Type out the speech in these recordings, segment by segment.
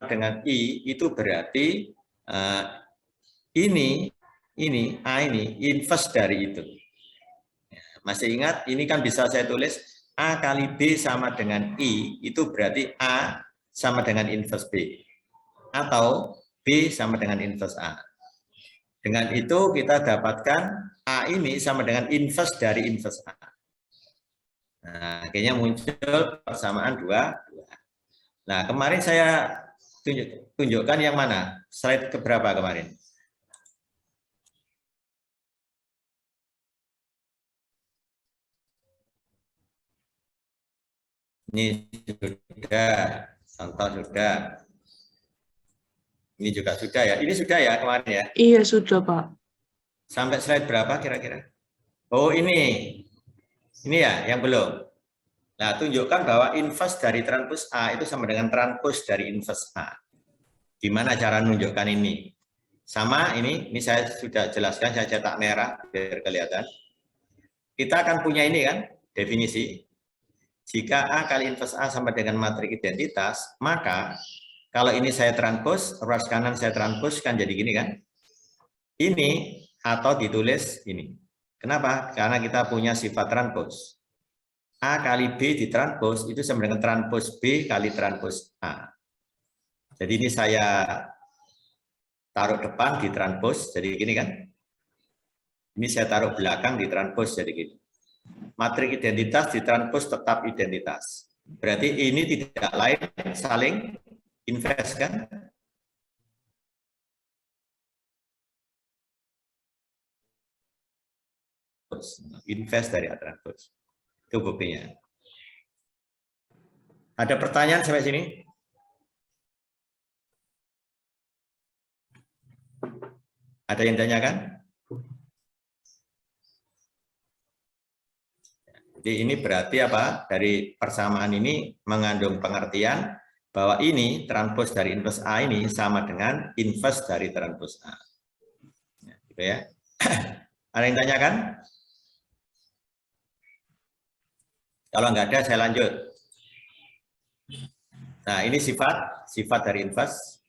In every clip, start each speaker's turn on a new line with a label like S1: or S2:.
S1: dengan I itu berarti ini A ini inverse dari itu. Masih ingat, ini kan bisa saya tulis A kali B sama dengan I, itu berarti A sama dengan inverse B. Atau B sama dengan inverse A. Dengan itu kita dapatkan A ini sama dengan inverse dari inverse A. Nah, akhirnya muncul persamaan 2. Nah, kemarin saya tunjukkan yang mana? Slide keberapa kemarin? Ini sudah, contoh sudah. Ini juga sudah ya. Ini sudah ya kemarin ya?
S2: Iya, sudah, Pak.
S1: Sampai slide berapa kira-kira? Oh, ini. Ini ya, yang belum. Nah, tunjukkan bahwa inverse dari transpose A itu sama dengan transpose dari inverse A. Gimana cara menunjukkan ini? Sama ini saya sudah jelaskan, saya cetak merah biar kelihatan. Kita akan punya ini kan, definisi. Jika A kali inverse A sama dengan matriks identitas, maka kalau ini saya transpose, ruas kanan saya transpose kan jadi gini kan? Ini atau ditulis ini. Kenapa? Karena kita punya sifat transpose. A kali B ditranspose itu sama dengan transpose B kali transpose A. Jadi ini saya taruh depan ditranspose, jadi gini kan? Ini saya taruh belakang ditranspose, jadi gini. Matriks identitas ditranspose tetap identitas. Berarti ini tidak lain saling inverse kan? Inverse dari A transpose. Itu buktinya. Ada pertanyaan sampai sini? Ada yang tanyakan? Jadi ini berarti apa? Dari persamaan ini mengandung pengertian bahwa ini transpose dari inverse A ini sama dengan inverse dari transpose A. Ya, gitu ya. Ada yang tanyakan? Kalau nggak ada, saya lanjut. Nah, ini sifat dari inverse.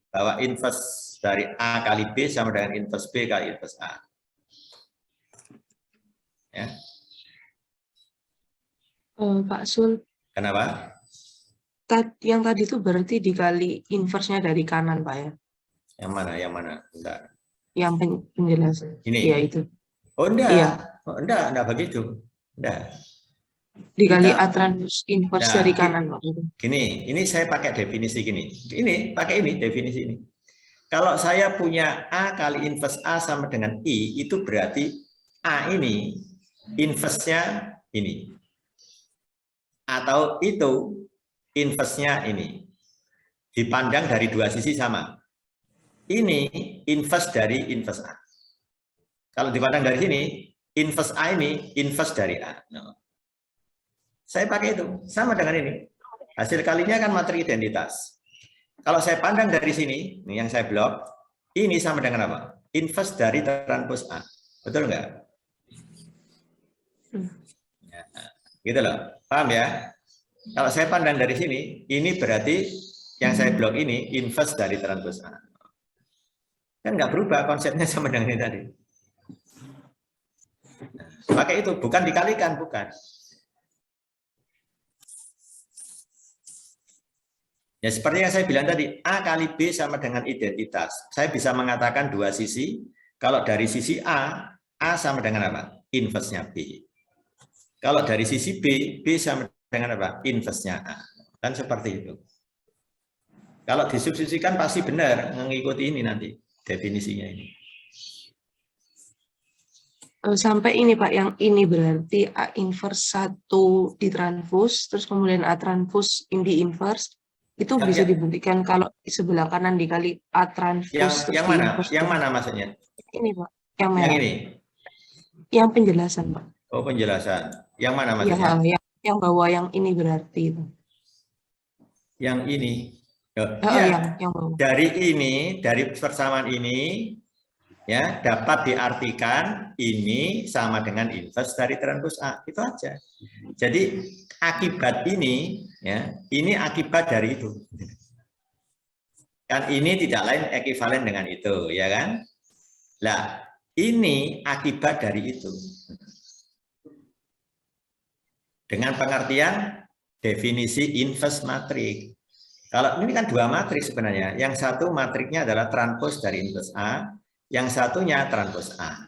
S1: Bahwa inverse dari A kali B sama dengan inverse B kali inverse A. Ya.
S2: Pak Sul.
S1: Kenapa?
S2: Yang tadi itu berarti dikali inverse-nya dari kanan, Pak ya?
S1: Yang mana? Yang mana? Bentar.
S2: Yang penjelasan.
S1: Ini?
S2: Iya, itu.
S1: Oh, enggak.
S2: Iya.
S1: Oh, enggak begitu. Enggak.
S2: Dikali A transpose inverse dari kanan, Pak.
S1: Gini, ini saya pakai definisi gini. Ini, pakai ini, definisi ini. Kalau saya punya A kali inverse A sama dengan I, itu berarti A ini inverse-nya ini. Atau itu inverse-nya ini. Dipandang dari dua sisi sama. Ini inverse dari inverse A. Kalau dipandang dari sini, inverse A ini inverse dari A. No. Saya pakai itu, sama dengan ini. Hasil kalinya kan matriks identitas. Kalau saya pandang dari sini, ini yang saya blok, ini sama dengan apa? Inverse dari transpose A. Betul nggak? Ya, gitu loh. Paham ya? Kalau saya pandang dari sini, ini berarti yang saya blok ini inverse dari transpose A. Kan nggak berubah konsepnya sama dengan ini tadi. Nah, pakai itu, bukan dikalikan, bukan. Ya seperti yang saya bilang tadi, A kali B sama dengan identitas. Saya bisa mengatakan dua sisi. Kalau dari sisi A sama dengan apa? Inverse-nya B. Kalau dari sisi B sama dengan apa? Inverse-nya A. Kan seperti itu. Kalau disubstitusikan pasti benar mengikuti ini nanti definisinya ini.
S2: Sampai ini Pak, yang ini berarti A inverse 1 ditranspose, terus kemudian A transpose di inverse, itu ya, bisa dibuktikan kalau di sebelah kanan dikali A transpose.
S1: Yang mana? Yang mana maksudnya?
S2: Ini Pak, yang merah.
S1: Yang ini?
S2: Yang penjelasan Pak.
S1: Oh penjelasan. Yang mana maksudnya?
S2: Ya, yang bawah yang ini berarti itu.
S1: Yang ini?
S2: Yang bawah.
S1: Dari persamaan ini, ya dapat diartikan ini sama dengan inverse dari transpose A, itu aja. Jadi akibat ini, ya ini akibat dari itu. Kan ini tidak lain ekuivalen dengan itu, ya kan? Nah, ini akibat dari itu. Dengan pengertian definisi inverse matrix. Kalau ini kan dua matriks sebenarnya. Yang satu matriksnya adalah transpos dari inverse A, yang satunya transpos A.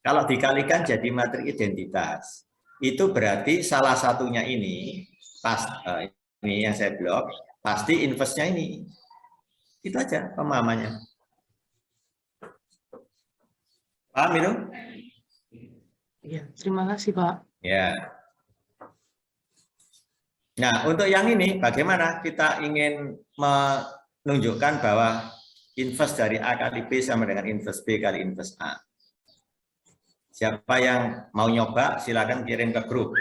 S1: Kalau dikalikan jadi matriks identitas, itu berarti salah satunya ini ini yang saya blok, pasti inverse-nya ini. Itu aja pemahamannya. Paham itu?
S2: Iya, terima kasih Pak.
S1: Ya. Nah, untuk yang ini bagaimana kita ingin menunjukkan bahwa inverse dari A kali B sama dengan inverse B kali inverse A. Siapa yang mau nyoba silakan kirim ke grup.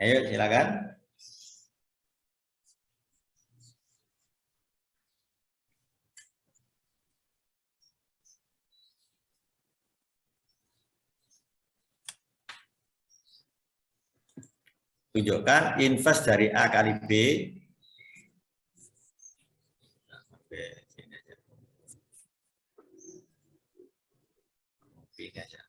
S1: Ayo silakan. Tunjukkan inverse dari A kali B. Oke, sini aja. Ini aja.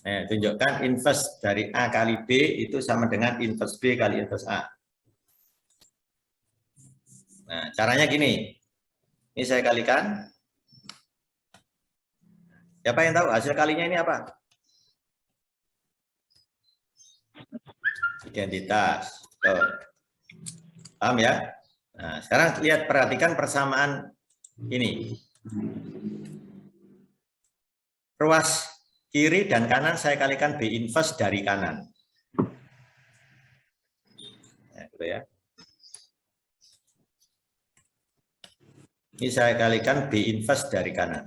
S1: Tunjukkan inverse dari A kali B itu sama dengan inverse B kali inverse A. Nah, caranya gini. Ini saya kalikan. Siapa yang tahu hasil kalinya ini apa? Identitas. Tuh. Paham ya? Nah, sekarang lihat, perhatikan persamaan ini. Ruas kiri dan kanan saya kalikan B inverse dari kanan. Ya, gitu ya. Ini saya kalikan B inverse dari kanan.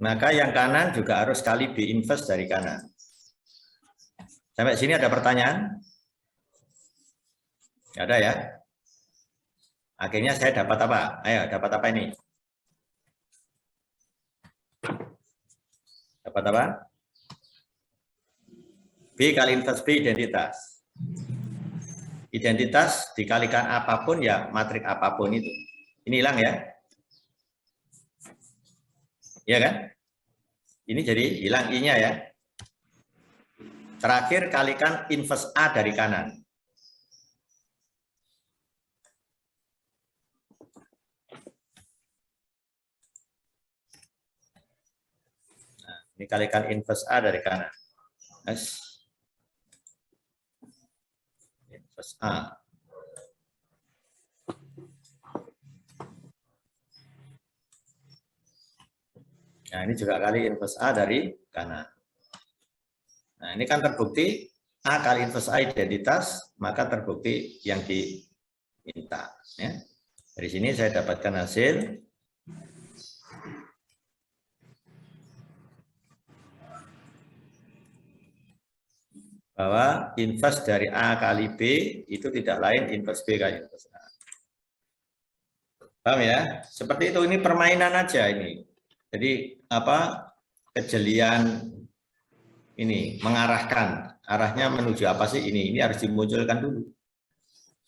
S1: Maka yang kanan juga harus kali B inverse dari kanan. Sampai sini ada pertanyaan? Nggak ada ya? Akhirnya saya dapat apa? Ayo, dapat apa ini? Dapat apa? B kali inverse B identitas. Identitas dikalikan apapun ya, matrik apapun itu. Ini hilang ya? Iya kan? Ini jadi hilang I-nya ya. Terakhir kalikan inverse A dari kanan. Nah, ini kalikan inverse A dari kanan. Yes. Inverse A. Nah, ini juga kali inverse A dari kanan. Nah, ini kan terbukti A kali inverse A identitas, maka terbukti yang diminta. Ya. Dari sini saya dapatkan hasil bahwa inverse dari A kali B itu tidak lain inverse B kali inverse A. Paham ya? Seperti itu, ini permainan aja ini. Jadi apa, kejelian ini mengarahkan, arahnya menuju apa sih ini harus dimunculkan dulu.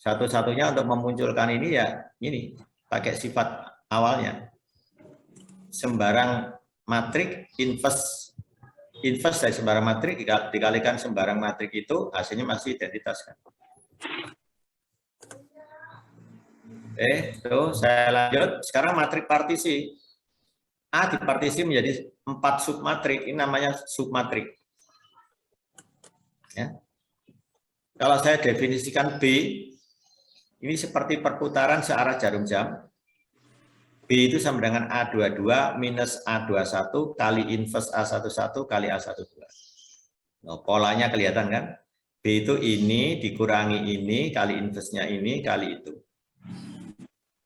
S1: Satu-satunya untuk memunculkan ini ya ini pakai sifat awalnya. Sembarang matrik inverse inverse dari sembarang matrik dikalikan sembarang matrik itu hasilnya masih identitas kan. Oke, itu saya lanjut. Sekarang matrik partisi. A dipartisi menjadi 4 submatrik, ini namanya submatrik. Ya. Kalau saya definisikan B, ini seperti perputaran searah jarum jam. B itu sama dengan A22 minus A21 kali inverse A11 kali A12. Nah, polanya kelihatan kan? B itu ini dikurangi ini kali inverse-nya ini kali itu.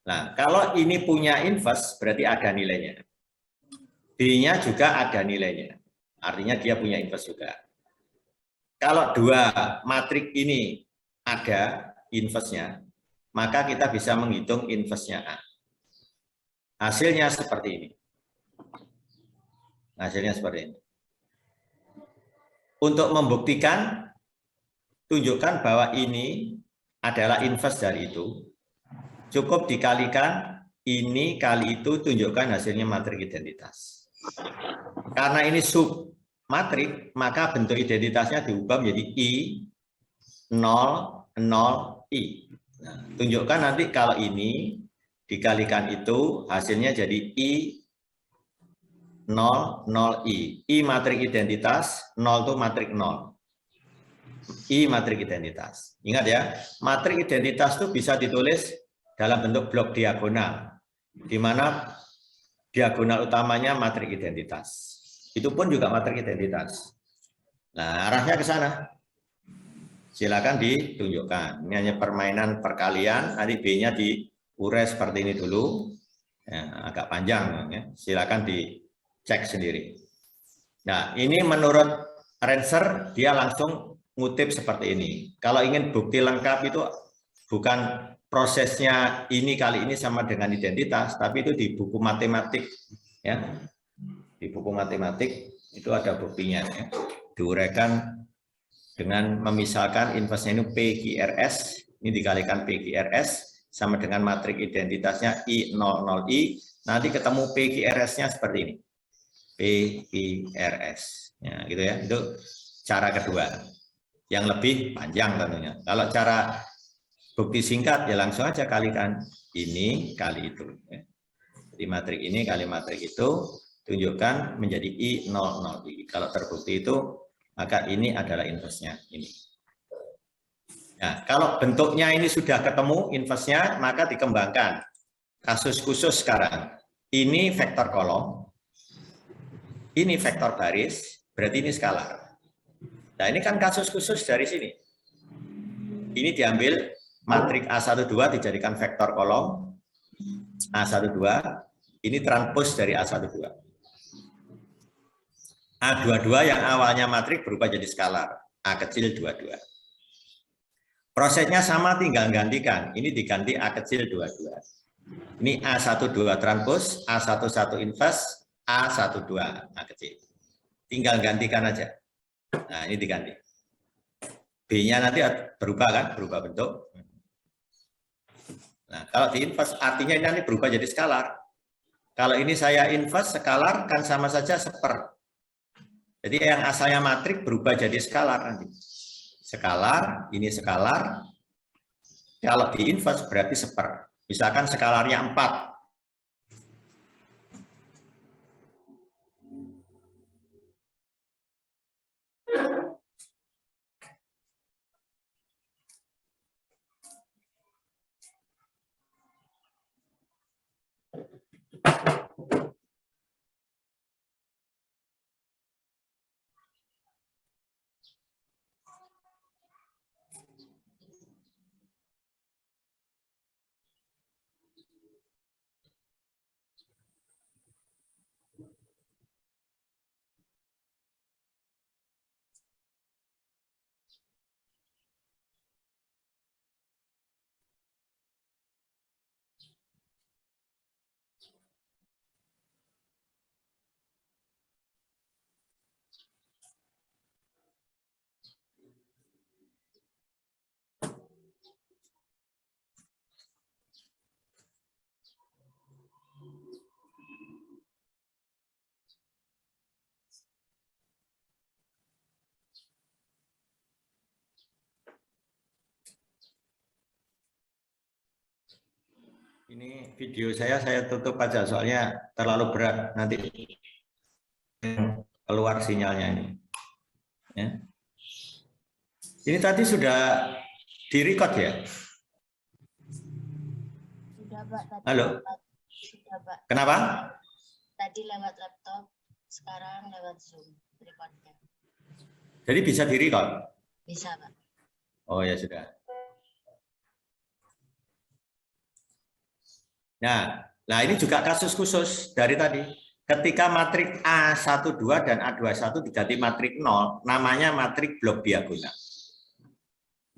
S1: Nah, kalau ini punya inverse berarti ada nilainya. B-nya juga ada nilainya. Artinya dia punya inverse juga. Kalau dua matrik ini ada inverse-nya, maka kita bisa menghitung inverse-nya A. Hasilnya seperti ini. Hasilnya seperti ini. Untuk membuktikan, tunjukkan bahwa ini adalah inverse dari itu. Cukup dikalikan ini kali itu, tunjukkan hasilnya matrik identitas. Karena ini sub matrik, maka bentuk identitasnya diubah menjadi I 0, 0, I. Nah, tunjukkan nanti kalau ini dikalikan itu, hasilnya jadi I 0, 0, I. I matrik identitas, 0 itu matrik 0. I matrik identitas. Ingat ya, matrik identitas itu bisa ditulis dalam bentuk blok diagonal, di mana diagonal utamanya matrik identitas. Itu pun juga matrik identitas. Nah, arahnya ke sana. Silakan ditunjukkan. Ini hanya permainan perkalian, nanti B-nya diurai seperti ini dulu. Ya, agak panjang, ya. Silakan dicek sendiri. Nah, ini menurut Renser, dia langsung ngutip seperti ini. Kalau ingin bukti lengkap itu bukan prosesnya ini kali ini sama dengan identitas, tapi itu di buku matematik, ya. Di buku matematik itu ada buktinya, ya. Diuraikan dengan memisahkan inverse-nya ini PQRS, ini dikalikan PQRS sama dengan matrik identitasnya I00I, nanti ketemu PQRS-nya seperti ini. PQRS. Ya, gitu ya. Itu cara kedua. Yang lebih panjang tentunya. Kalau cara bukti singkat ya langsung aja kalikan ini kali itu. Ya. Jadi matrik ini kali matrik itu tunjukkan menjadi I00I. Kalau terbukti itu maka ini adalah inverse-nya ini. Nah, kalau bentuknya ini sudah ketemu inverse-nya, maka dikembangkan. Kasus khusus sekarang, ini vektor kolom, ini vektor baris, berarti ini skalar. Nah, ini kan kasus khusus dari sini. Ini diambil matrik A12 dijadikan vektor kolom, A12, ini transpos dari A12. A22 yang awalnya matrik berubah jadi skalar, A kecil 22. Prosesnya sama, tinggal gantikan. Ini diganti A kecil 22. Ini A12 transpos, A11 inverse, A12 A kecil. Tinggal gantikan aja. Nah, ini diganti. B-nya nanti berubah kan, berubah bentuk. Nah, kalau di inverse artinya ini nanti berubah jadi skalar. Kalau ini saya inverse skalar kan sama saja seper. Jadi yang asalnya matrik berubah jadi skalar nanti. Skalar, ini skalar. Kalau di inverse berarti seper. Misalkan skalarnya 4. Ini video saya tutup aja soalnya terlalu berat nanti keluar sinyalnya ini. Ya. Ini tadi sudah direcord ya?
S3: Sudah, Pak. Tadi
S1: Halo?
S3: lewat, sudah, Pak.
S1: Kenapa?
S3: Tadi lewat laptop, sekarang lewat Zoom recordnya.
S1: Jadi bisa direcord?
S3: Bisa, Pak.
S1: Oh ya sudah. Nah ini juga kasus khusus dari tadi. Ketika matrik A12 dan A21 diganti matrik 0, namanya matrik blok diagonal.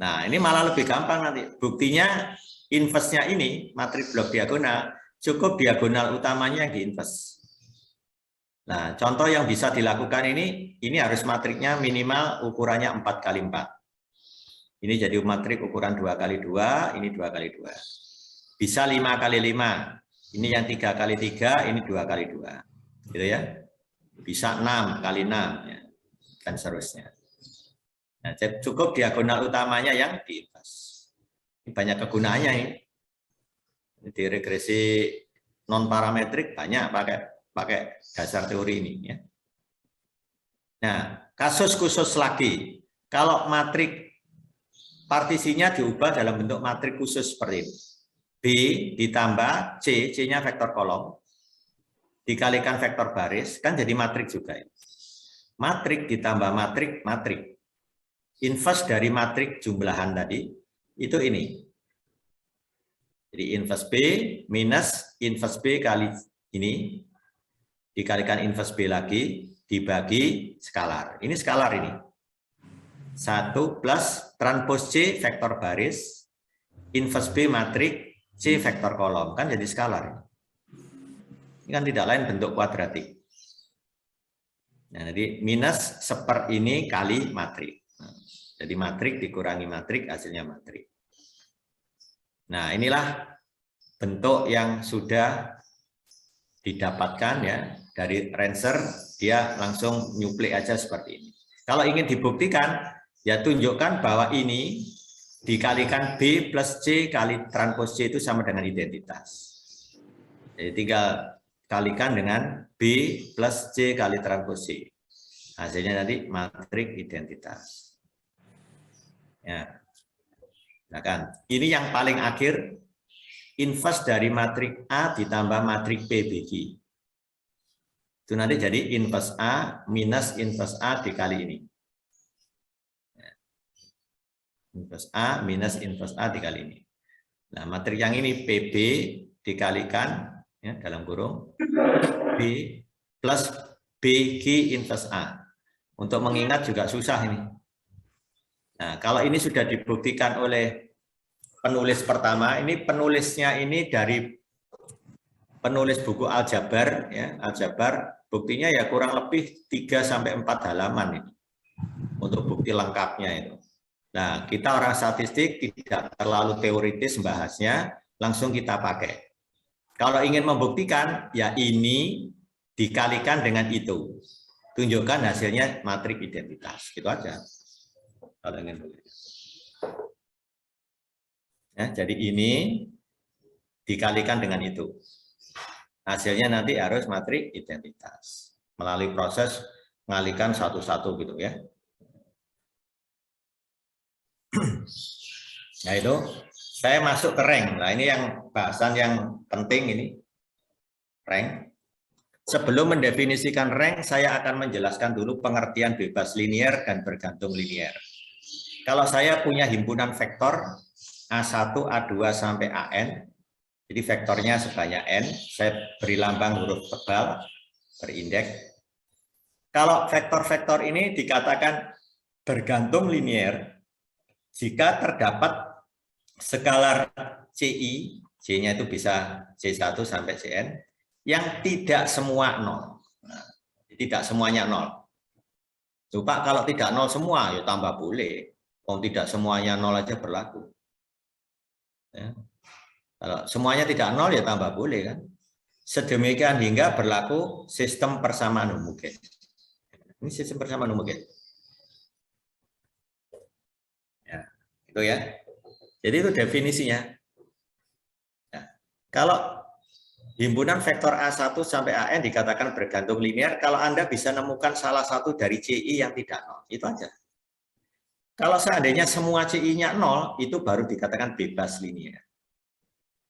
S1: Nah, ini malah lebih gampang nanti. Buktinya inverse-nya ini, matrik blok diagonal, cukup diagonal utamanya yang diinverse. Nah, contoh yang bisa dilakukan ini harus matriknya minimal ukurannya 4x4. Ini jadi matrik ukuran 2x2, ini 2x2. Bisa 5x5. Ini yang 3x3, ini 2x2. Gitu ya. Bisa 6x6 ya. Dan seterusnya. Nah, cukup diagonal utamanya yang diinverse. Ini banyak kegunaannya ini. Di regresi non parametrik banyak pakai dasar teori ini ya. Nah, kasus khusus lagi. Kalau matrik partisinya diubah dalam bentuk matrik khusus seperti ini. B ditambah C, C-nya vektor kolom, dikalikan vektor baris, kan jadi matrik juga. Matrik ditambah matrik, matrik. Inverse dari matrik jumlahan tadi, itu ini. Jadi inverse B minus inverse B kali ini, dikalikan inverse B lagi, dibagi skalar. Ini skalar ini. 1 plus transpos C vektor baris, inverse B matrik, C vektor kolom, kan jadi skalar. Ini kan tidak lain bentuk kuadratik. Nah, jadi minus seper ini kali matrik. Jadi matrik dikurangi matrik, hasilnya matrik. Nah, inilah bentuk yang sudah didapatkan ya dari Renser, dia langsung nyuplik aja seperti ini. Kalau ingin dibuktikan, ya tunjukkan bahwa ini dikalikan B plus C kali transpos C itu sama dengan identitas. Jadi tinggal kalikan dengan B plus C kali transpos C. Hasilnya nanti matrik identitas. Ya. Nah kan, ini yang paling akhir, inverse dari matrik A ditambah matrik PBG. Itu nanti jadi inverse A minus inverse A dikali ini. Inverse A minus inverse A dikali ini. Nah, matrik yang ini PB dikalikan ya, dalam kurung B plus BG inverse A. Untuk mengingat juga susah ini. Nah, kalau ini sudah dibuktikan oleh penulis pertama, ini penulisnya ini dari penulis buku aljabar ya, aljabar buktinya ya kurang lebih 3 sampai 4 halaman ini. Untuk bukti lengkapnya itu. Nah, kita orang statistik tidak terlalu teoritis membahasnya, langsung kita pakai. Kalau ingin membuktikan, ya ini dikalikan dengan itu. Tunjukkan hasilnya matrik identitas. Gitu aja. Kalau ingin begitu. Ya, jadi ini dikalikan dengan itu. Hasilnya nanti harus matrik identitas. Melalui proses mengalihkan satu-satu gitu ya. Nah itu, saya masuk ke rank. Nah ini yang bahasan yang penting ini. Rank. Sebelum mendefinisikan rank, saya akan menjelaskan dulu pengertian bebas linier dan bergantung linier. Kalau saya punya himpunan vektor A1, A2 sampai AN, jadi vektornya sebanyak N, saya beri lambang huruf tebal, berindeks. Kalau vektor-vektor ini dikatakan bergantung linier, jika terdapat skalar CI, C-nya itu bisa C1 sampai Cn, yang tidak semua 0. Nah, tidak semuanya 0. Coba kalau tidak 0 semua, ya tambah boleh. Kalau tidak semuanya 0 aja berlaku. Ya. Kalau semuanya tidak 0, ya tambah boleh kan. Sedemikian hingga berlaku sistem persamaan homogen. Ini sistem persamaan homogen. Ya, itu ya. Jadi itu definisinya. Nah, Kalau himpunan vektor A1 sampai AN dikatakan bergantung linear kalau Anda bisa menemukan salah satu dari CI yang tidak nol. Itu aja. Kalau seandainya semua CI-nya 0, itu baru dikatakan bebas linear.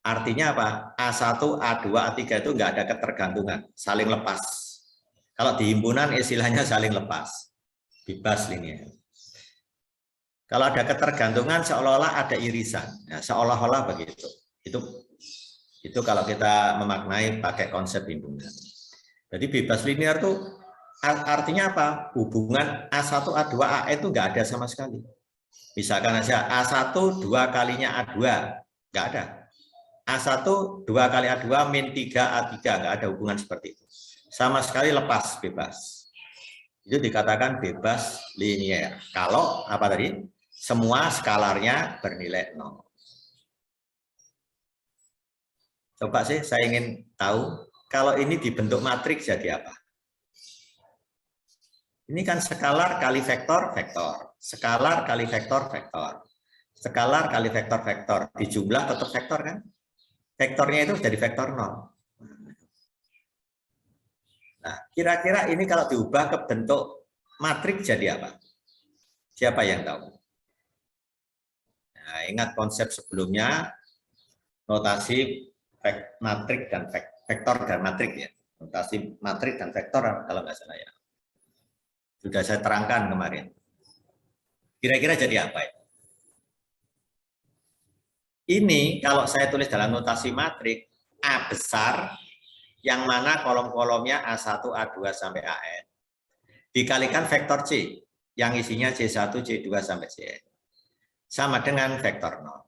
S1: Artinya apa? A1, A2, A3 itu nggak ada ketergantungan, saling lepas. Kalau di himpunan istilahnya saling lepas, bebas linear. Kalau ada ketergantungan seolah-olah ada irisan, nah, seolah-olah begitu. Itu kalau kita memaknai pakai konsep himpunan. Jadi bebas linear itu artinya apa? Hubungan A1, A2, AN itu nggak ada sama sekali. Misalkan aja A1 2 kalinya A2, nggak ada. A1 2 kali A2 min 3 A3, nggak ada hubungan seperti itu. Sama sekali lepas, bebas. Itu dikatakan bebas linear. Kalau apa tadi? Semua skalarnya bernilai 0. Coba sih saya ingin tahu, kalau ini dibentuk matriks jadi apa? Ini kan skalar kali vektor, vektor. Skalar kali vektor, vektor. Skalar kali vektor, vektor. Dijumlah tetap vektor kan? Vektornya itu jadi vektor 0. Nah, kira-kira ini kalau diubah ke bentuk matriks jadi apa? Siapa yang tahu? Nah, ingat konsep sebelumnya, notasi matrik dan vektor dan matrik ya. Notasi matrik dan vektor kalau nggak salah ya. Sudah saya terangkan kemarin. Kira-kira jadi apa ya? Ini kalau saya tulis dalam notasi matrik, A besar, yang mana kolom-kolomnya A1, A2 sampai AN, dikalikan vektor C, yang isinya C1, C2 sampai Cn. Sama dengan vektor 0.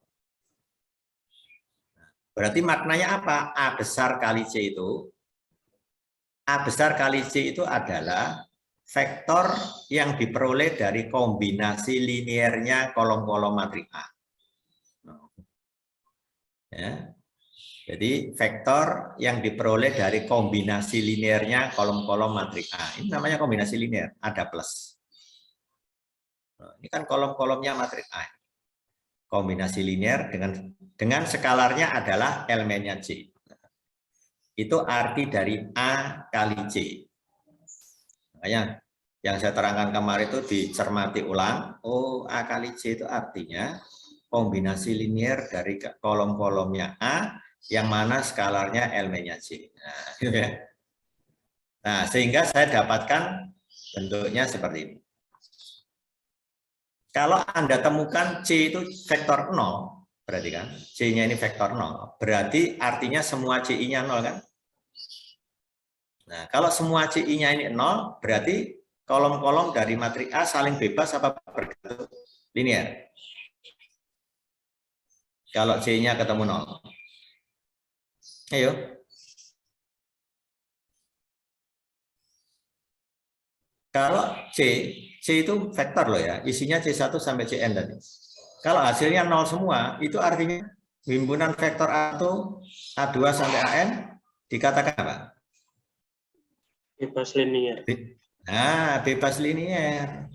S1: Berarti maknanya apa? A besar kali C itu, A besar kali C itu adalah vektor yang diperoleh dari kombinasi linearnya kolom-kolom matrik A. Ya. Jadi vektor yang diperoleh dari kombinasi linearnya kolom-kolom matrik A. Ini namanya kombinasi linear, ada plus. Ini kan kolom-kolomnya matrik A. Kombinasi linear dengan skalarnya adalah elemennya C. Itu arti dari A kali C. Makanya yang saya terangkan kemarin itu dicermati ulang. Oh, A kali C itu artinya kombinasi linear dari kolom-kolomnya A yang mana skalarnya elemennya C. Nah, gitu ya. Nah, sehingga saya dapatkan bentuknya seperti ini. Kalau Anda temukan C itu vektor 0, berarti kan C-nya ini vektor 0, berarti artinya semua CI-nya 0 kan? Nah, kalau semua CI-nya ini 0, berarti kolom-kolom dari matrik A saling bebas apa bergantung linear. Kalau C-nya ketemu 0. Ayo. Kalau C itu vektor loh ya, isinya C1 sampai Cn tadi. Kalau hasilnya 0 semua, itu artinya himpunan vektor A1, A2 sampai AN dikatakan apa?
S4: Bebas linear.
S1: Nah, bebas linear.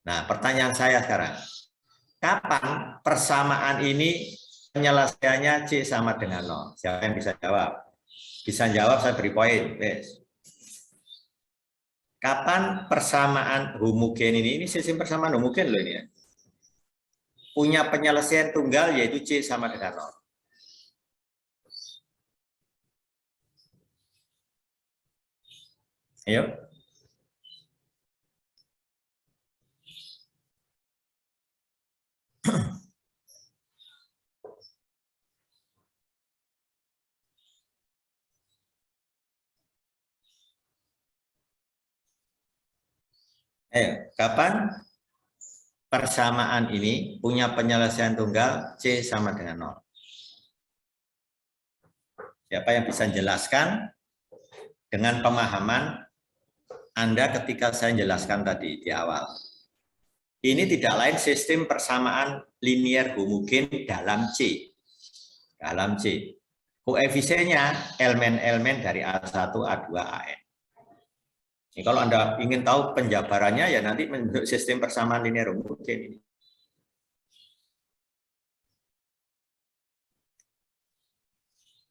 S1: Nah, pertanyaan saya sekarang, kapan persamaan ini penyelesaiannya C sama dengan 0? Siapa yang bisa jawab? Bisa jawab, saya beri poin. Yes. Kapan persamaan homogen ini sistem persamaan homogen loh ini ya, punya penyelesaian tunggal yaitu C sama dengan 0. Ayo. Kapan persamaan ini punya penyelesaian tunggal C sama dengan 0? Siapa yang bisa jelaskan dengan pemahaman Anda ketika saya jelaskan tadi di awal? Ini tidak lain sistem persamaan linear homogen dalam C. Dalam C. Koefisiennya elemen-elemen dari A1, A2, AN. Ini kalau Anda ingin tahu penjabarannya ya nanti menurut sistem persamaan linear homogen ini.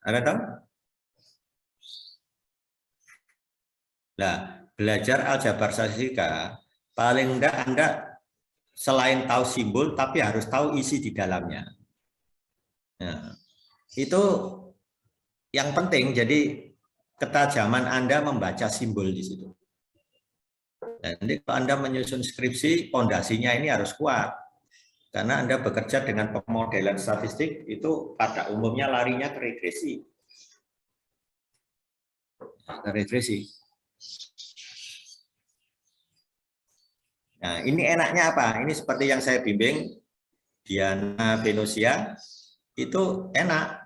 S1: Ada tahu? Nah, belajar aljabar statistika, paling enggak Anda selain tahu simbol, tapi harus tahu isi di dalamnya. Nah, itu yang penting, jadi ketajaman Anda membaca simbol di situ. Nanti kalau Anda menyusun skripsi, fondasinya ini harus kuat. Karena Anda bekerja dengan pemodelan statistik, itu pada umumnya larinya ke regresi. Ke regresi. Nah, ini enaknya apa? Ini seperti yang saya bimbing, Diana Venusia, itu enak.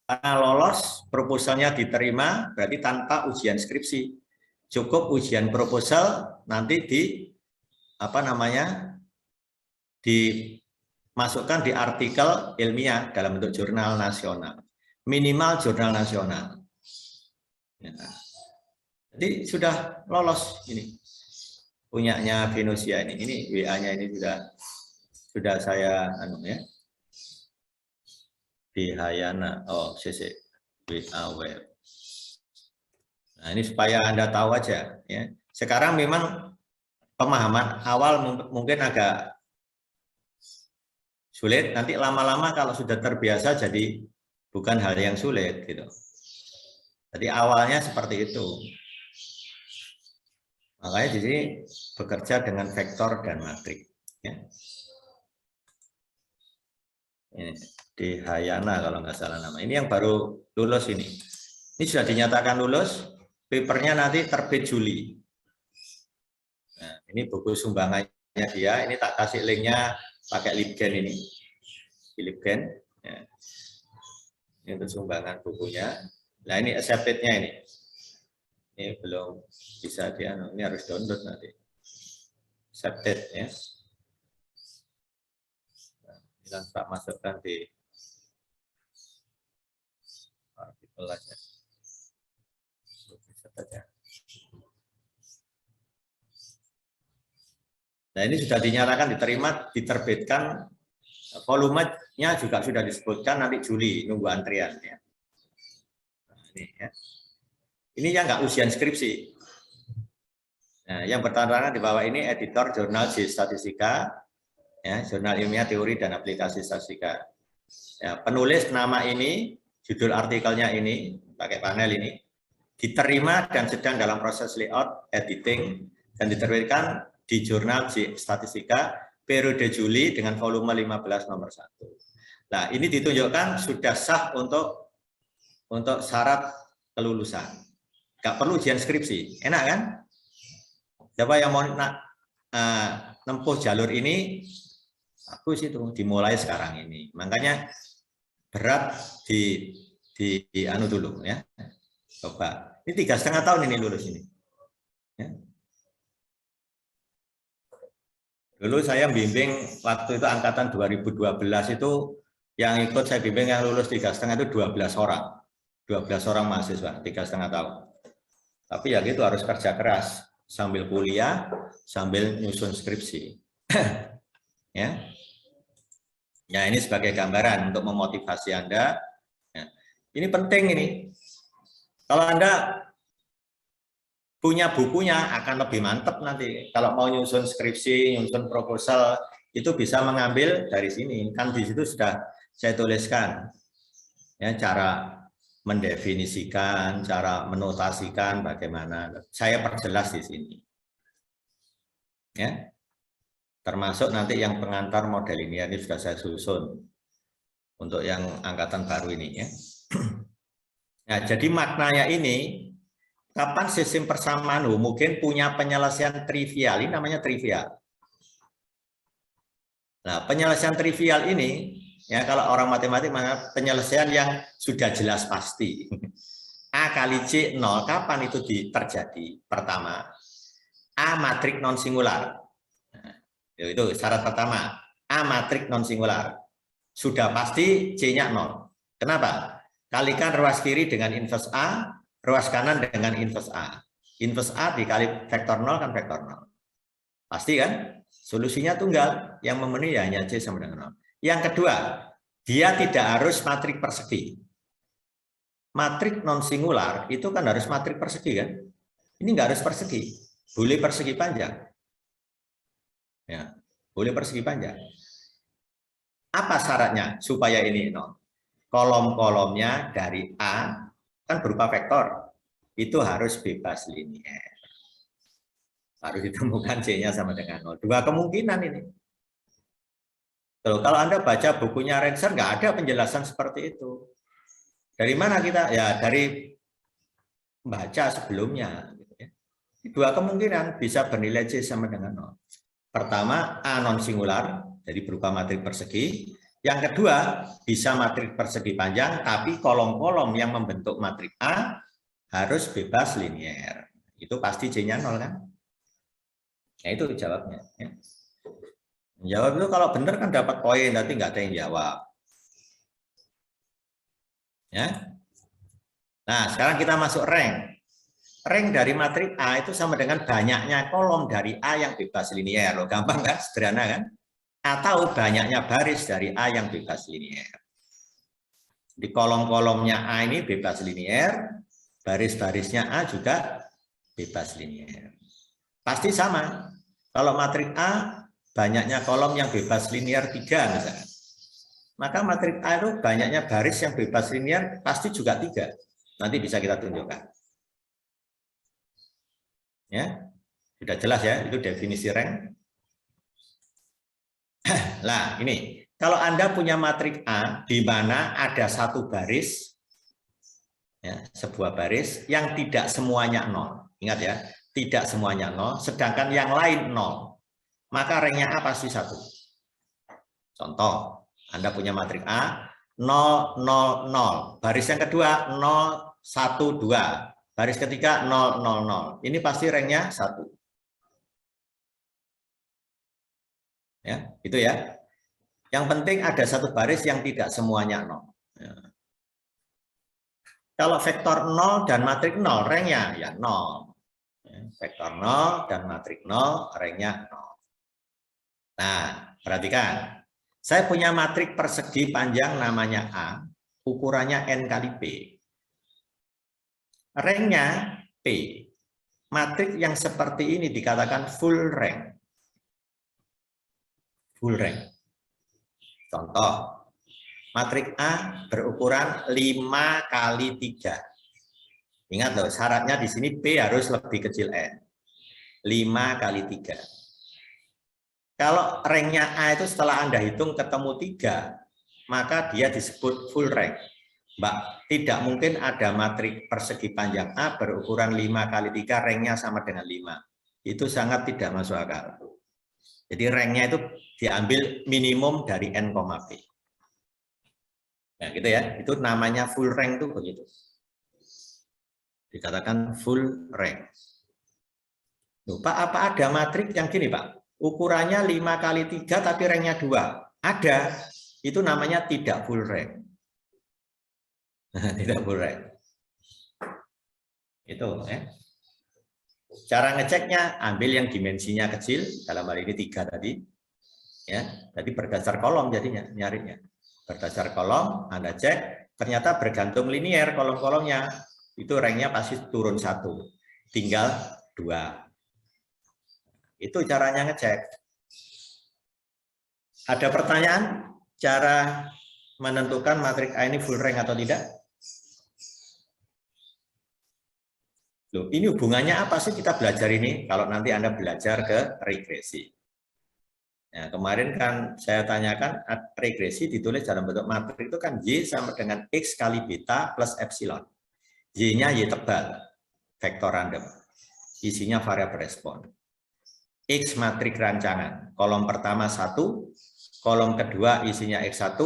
S1: Karena lolos, proposalnya diterima, berarti tanpa ujian skripsi. Cukup ujian proposal, nanti dimasukkan di artikel ilmiah dalam bentuk jurnal nasional. Minimal jurnal nasional. Ya. Jadi sudah lolos ini. Punyanya Venusia ini. Ini WA-nya ini sudah saya di Hayana, CC WA web. Nah, ini supaya Anda tahu aja ya. Sekarang memang pemahaman awal mungkin agak sulit, nanti lama-lama kalau sudah terbiasa jadi bukan hal yang sulit gitu. Jadi awalnya seperti itu. Makanya di sini bekerja dengan vektor dan matrik ya. Ini di Hayana kalau nggak salah nama. Ini yang baru lulus ini. Ini sudah dinyatakan lulus. Papernya nanti terbit Juli. Nah, ini buku sumbangannya dia. Ini tak kasih linknya pakai Libgen ini. Di Libgen. Ya. Ini untuk sumbangan bukunya. Nah ini accepted-nya ini. Ini belum bisa dia. Ini harus download nanti. Accepted ya. Nah, ini tak masukkan di artikel aja. Nah ini sudah dinyatakan diterima, diterbitkan, volumenya juga sudah disebutkan nanti Juli, nunggu antrian ya. Nah, ini ya. Ini yang nggak ujian skripsi. Nah, yang bertantangan di bawah ini editor jurnal Statistika, ya, jurnal ilmiah teori dan aplikasi statistika. Ya, penulis nama ini, judul artikelnya ini, pakai panel ini. Diterima dan sedang dalam proses layout, editing, dan diterbitkan di jurnal Statistika periode Juli dengan volume 15 nomor 1. Nah, ini ditunjukkan sudah sah untuk syarat kelulusan. Nggak perlu ujian skripsi, enak kan? Siapa yang mau nempuh jalur ini, bagus itu, dimulai sekarang ini. Makanya berat di anu dulu ya. Coba. Ini 3,5 tahun ini lulus ini. Ya. Dulu saya bimbing waktu itu angkatan 2012 itu yang ikut saya bimbing yang lulus 3,5 itu 12 orang. 12 orang mahasiswa, 3,5 tahun. Tapi ya gitu harus kerja keras sambil kuliah, sambil nyusun skripsi. Ya. Ya ini sebagai gambaran untuk memotivasi Anda. Ya. Ini penting ini. Kalau Anda punya bukunya akan lebih mantap nanti. Kalau mau nyusun skripsi, nyusun proposal, itu bisa mengambil dari sini. Kan di situ sudah saya tuliskan ya cara mendefinisikan, cara menotasikan bagaimana. Saya perjelas di sini. Ya. Termasuk nanti yang pengantar model ini sudah saya susun untuk yang angkatan baru ini ya. Nah, jadi maknanya ini, kapan sistem persamaan mungkin punya penyelesaian trivial, ini namanya trivial. Nah, penyelesaian trivial ini, ya kalau orang matematik mengatakan penyelesaian yang sudah jelas pasti. A kali C 0, kapan itu terjadi? Pertama, A matrik non singular. Nah, itu syarat pertama, A matrik non singular. Sudah pasti C-nya 0. Kenapa? Kalikan ruas kiri dengan inverse A, ruas kanan dengan inverse A. Inverse A dikali vektor 0 kan vektor 0. Pasti kan? Solusinya tunggal, yang memenuhi hanya C sama dengan 0. Yang kedua, dia tidak harus matrik persegi. Matrik non singular itu kan harus matrik persegi kan? Ini nggak harus persegi, boleh persegi panjang. Ya, boleh persegi panjang. Apa syaratnya supaya ini nol? Kolom-kolomnya dari A kan berupa vektor, itu harus bebas linier. Harus ditemukan C-nya sama dengan 0. Dua kemungkinan ini. Kalau Anda baca bukunya Renser, nggak ada penjelasan seperti itu. Dari mana kita? Ya dari baca sebelumnya. Dua kemungkinan bisa bernilai C sama dengan 0. Pertama, A non singular, jadi berupa matrik persegi. Yang kedua, bisa matrik persegi panjang, tapi kolom-kolom yang membentuk matrik A harus bebas linier. Itu pasti C-nya 0 kan? Nah, itu jawabnya. Jawab itu kalau benar kan dapat poin, tapi nggak ada yang jawab. Ya. Nah, sekarang kita masuk rank. Rank dari matrik A itu sama dengan banyaknya kolom dari A yang bebas linier. Loh, gampang kan? Sederhana kan? Atau banyaknya baris dari A yang bebas linier. Di kolom-kolomnya A ini bebas linier, baris-barisnya A juga bebas linier. Pasti sama. Kalau matrik A banyaknya kolom yang bebas linier 3 misalnya. Maka matrik A itu banyaknya baris yang bebas linier pasti juga 3. Nanti bisa kita tunjukkan. Ya, sudah jelas ya, itu definisi rank. Nah, ini kalau Anda punya matrik A di mana ada satu baris, ya, sebuah baris yang tidak semuanya 0. Ingat ya, tidak semuanya 0, sedangkan yang lain 0. Maka ranknya A pasti 1. Contoh, Anda punya matrik A 0, 0, 0. Baris yang kedua 0, 1, 2. Baris ketiga 0, 0, 0. Ini pasti ranknya 1. Ya, itu ya. Yang penting ada satu baris yang tidak semuanya 0. Ya. Kalau vektor 0 dan matrik 0, ranknya ya 0. Ya, vektor 0 dan matrik 0, ranknya 0. Nah, perhatikan. Saya punya matrik persegi panjang namanya A, ukurannya N kali P. Ranknya P. Matrik yang seperti ini dikatakan full rank. Full rank. Contoh, matrik A berukuran 5 kali 3. Ingat loh, syaratnya di sini P harus lebih kecil N. 5 kali 3. Kalau ranknya A itu setelah Anda hitung ketemu 3, maka dia disebut full rank. Mbak, tidak mungkin ada matrik persegi panjang A berukuran 5 kali 3, ranknya sama dengan 5. Itu sangat tidak masuk akal. Jadi ranknya itu diambil minimum dari N, P. Nah, gitu ya. Itu namanya full rank itu begitu. Dikatakan full rank. Loh, Pak, apa ada matrik yang gini, Pak? Ukurannya 5 kali 3 tapi ranknya 2. Ada. Itu namanya tidak full rank. Tidak full rank. Itu ya. Cara ngeceknya, ambil yang dimensinya kecil, dalam hal ini 3 tadi. Ya, jadi berdasar kolom jadinya nyarinya. Berdasar kolom Anda cek, ternyata bergantung linier kolom-kolomnya. Itu ranknya pasti turun 1. Tinggal 2. Itu caranya ngecek. Ada pertanyaan cara menentukan matrik A ini full rank atau tidak? Loh, ini hubungannya apa sih kita belajar ini kalau nanti Anda belajar ke regresi? Nah, kemarin kan saya tanyakan regresi ditulis dalam bentuk matrik itu kan Y sama dengan X kali beta plus epsilon. Y-nya Y tebal, vektor random. Isinya variabel respon. X matrik rancangan. Kolom pertama 1, kolom kedua isinya X1,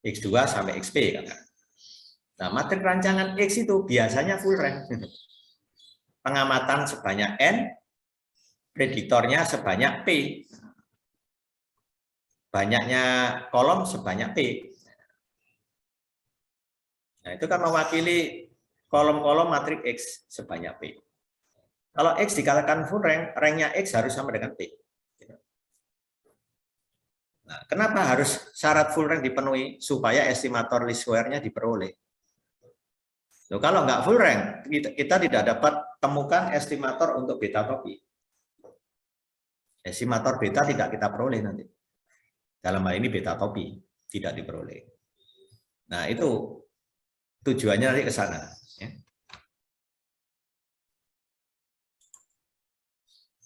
S1: X2 sampai XP. Nah, matrik rancangan X itu biasanya full rank. Pengamatan sebanyak N, prediktornya sebanyak P. Banyaknya kolom sebanyak P. Nah, itu kan mewakili kolom-kolom matrik X sebanyak P. Kalau X dikatakan full rank, ranknya X harus sama dengan P. Nah, kenapa harus syarat full rank dipenuhi? Supaya estimator least square-nya diperoleh. Loh, kalau nggak full rank, kita tidak dapat temukan estimator untuk beta topi. Estimator beta tidak kita peroleh nanti. Dalam hal ini beta topi tidak diperoleh. Nah, itu tujuannya nanti ke sana. Ya.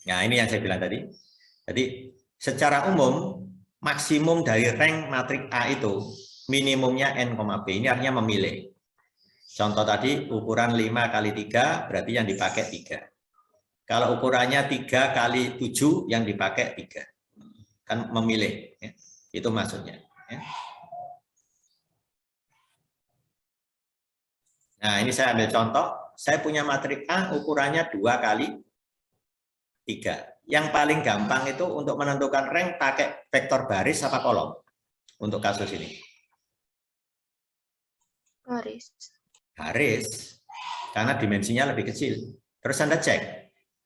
S1: Nah, ini yang saya bilang tadi. Jadi, secara umum, maksimum dari rank matriks A itu minimumnya N, B. Ini artinya memilih. Contoh tadi, ukuran 5 kali 3, berarti yang dipakai 3. Kalau ukurannya 3 kali 7, yang dipakai 3. Kan memilih. Ya. Itu maksudnya. Ya. Nah, ini saya ambil contoh. Saya punya matriks A, ukurannya 2 kali 3. Yang paling gampang itu untuk menentukan rank pakai vektor baris apa kolom untuk kasus ini?
S4: Baris.
S1: Baris, karena dimensinya lebih kecil. Terus Anda cek,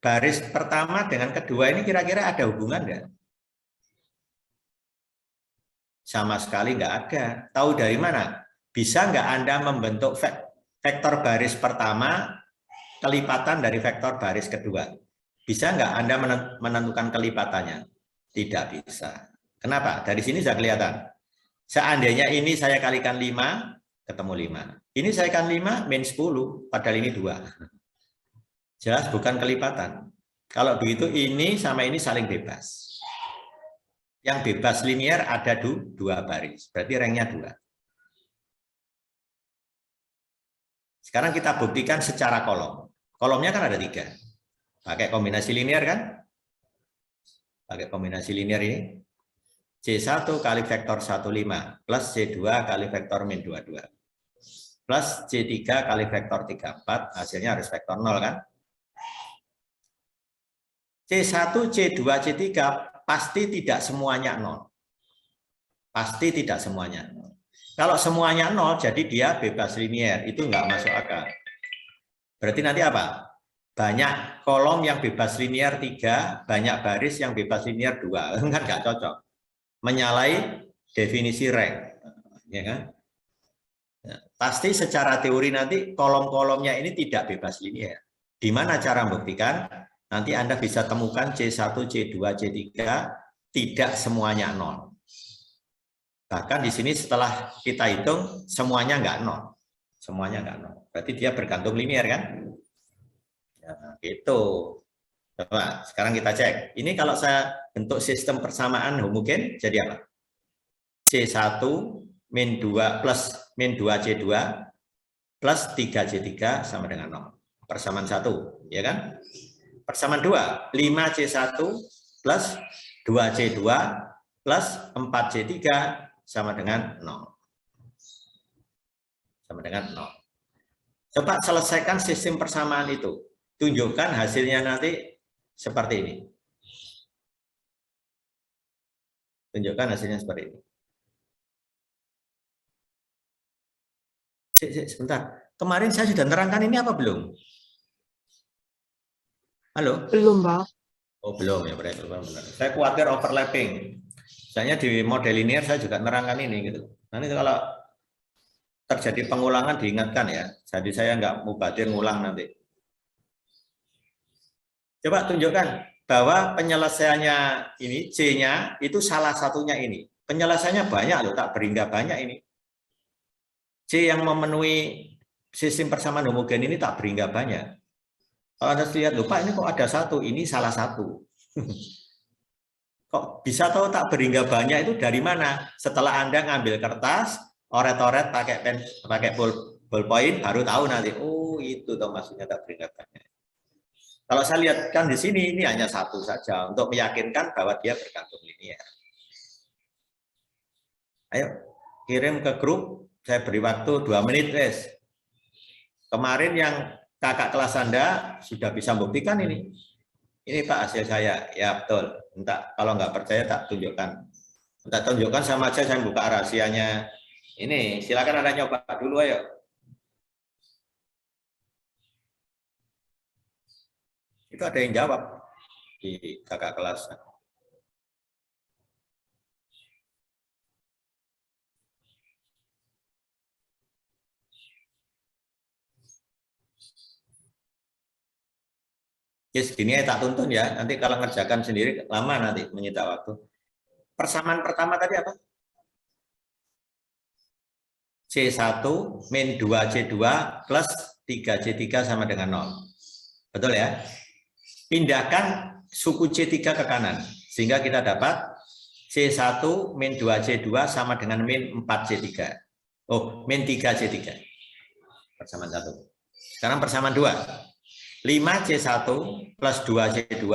S1: baris pertama dengan kedua ini kira-kira ada hubungan nggak? Sama sekali nggak ada. Tahu dari mana? Bisa nggak Anda membentuk vektor baris pertama kelipatan dari vektor baris kedua? Bisa nggak Anda menentukan kelipatannya? Tidak bisa. Kenapa? Dari sini sudah kelihatan. Seandainya ini saya kalikan 5, ketemu 5. Ini saya kalikan 5, min 10, padahal ini 2. Jelas bukan kelipatan. Kalau begitu ini sama ini saling bebas. Yang bebas linier ada 2 baris, berarti ranknya 2. Sekarang kita buktikan secara kolom. Kolomnya kan ada 3. Pakai kombinasi linier kan? Pakai kombinasi linier ini. C1 kali vektor 15 plus C2 kali vektor min 22 plus C3 kali vektor 34, hasilnya harus vektor 0 kan? C1, C2, C3 pasti tidak semuanya 0. Pasti tidak semuanya 0. Kalau semuanya 0, jadi dia bebas linier. Itu nggak masuk akal. Berarti nanti apa? Banyak kolom yang bebas linier 3, banyak baris yang bebas linier 2. Kan nggak cocok. Menyalahi definisi rank. Ya kan? Nah, pasti secara teori nanti kolom-kolomnya ini tidak bebas linier. Di mana cara membuktikan? Nanti Anda bisa temukan C1, C2, C3 tidak semuanya 0. Bahkan di sini setelah kita hitung semuanya nggak 0. Semuanya nggak 0. Berarti dia bergantung linier kan? Nah, gitu. Coba sekarang kita cek. Ini kalau saya bentuk sistem persamaan homogen jadi apa? C1 min 2 plus min 2C2 plus 3C3 sama dengan 0. Persamaan 1, ya kan? Persamaan 2, 5C1 plus 2C2 plus 4C3 sama dengan 0. Sama dengan 0. Coba selesaikan sistem persamaan itu. Tunjukkan hasilnya nanti seperti ini. Tunjukkan hasilnya seperti ini. Sebentar. Kemarin saya sudah nerangkan ini apa belum? Halo?
S2: Belum, Pak.
S1: Oh, belum ya, berarti belum benar. Saya khawatir overlapping. Misalnya di model linear saya juga nerangkan ini gitu. Nanti kalau terjadi pengulangan diingatkan ya. Jadi saya nggak mubadir ngulang nanti. Coba tunjukkan bahwa penyelesaiannya ini C-nya itu salah satunya ini. Penyelesaiannya banyak loh, tak berhingga banyak ini. C yang memenuhi sistem persamaan homogen ini tak berhingga banyak. Kalau Anda lihat, lupa ini kok ada satu, ini salah satu. Kok bisa tahu tak berhingga banyak itu dari mana? Setelah Anda ngambil kertas, oret-oret pakai ballpoint, baru tahu nanti, oh itu toh maksudnya tak berhingga banyak. Kalau saya lihat kan di sini ini hanya satu saja untuk meyakinkan bahwa dia bergantung linier. Ayo kirim ke grup, saya beri waktu 2 menit, guys. Kemarin yang kakak kelas Anda sudah bisa buktikan ini. Ini Pak hasil saya, ya betul. Entah kalau nggak percaya tak tunjukkan. Tak tunjukkan sama aja saya buka rahasianya. Ini silakan Anda nyoba dulu ayo. Itu ada yang jawab di kakak kelas. Ya segini aja tak tuntun ya. Nanti kalau ngerjakan sendiri lama nanti menyita waktu. Persamaan pertama tadi apa? C1 min 2C2 plus 3C3 sama dengan 0. Betul ya? Pindahkan suku C3 ke kanan. Sehingga kita dapat C1 min 2C2 sama dengan min 4C3. Oh, min 3C3. Persamaan 1. Sekarang persamaan 2. 5C1 plus 2C2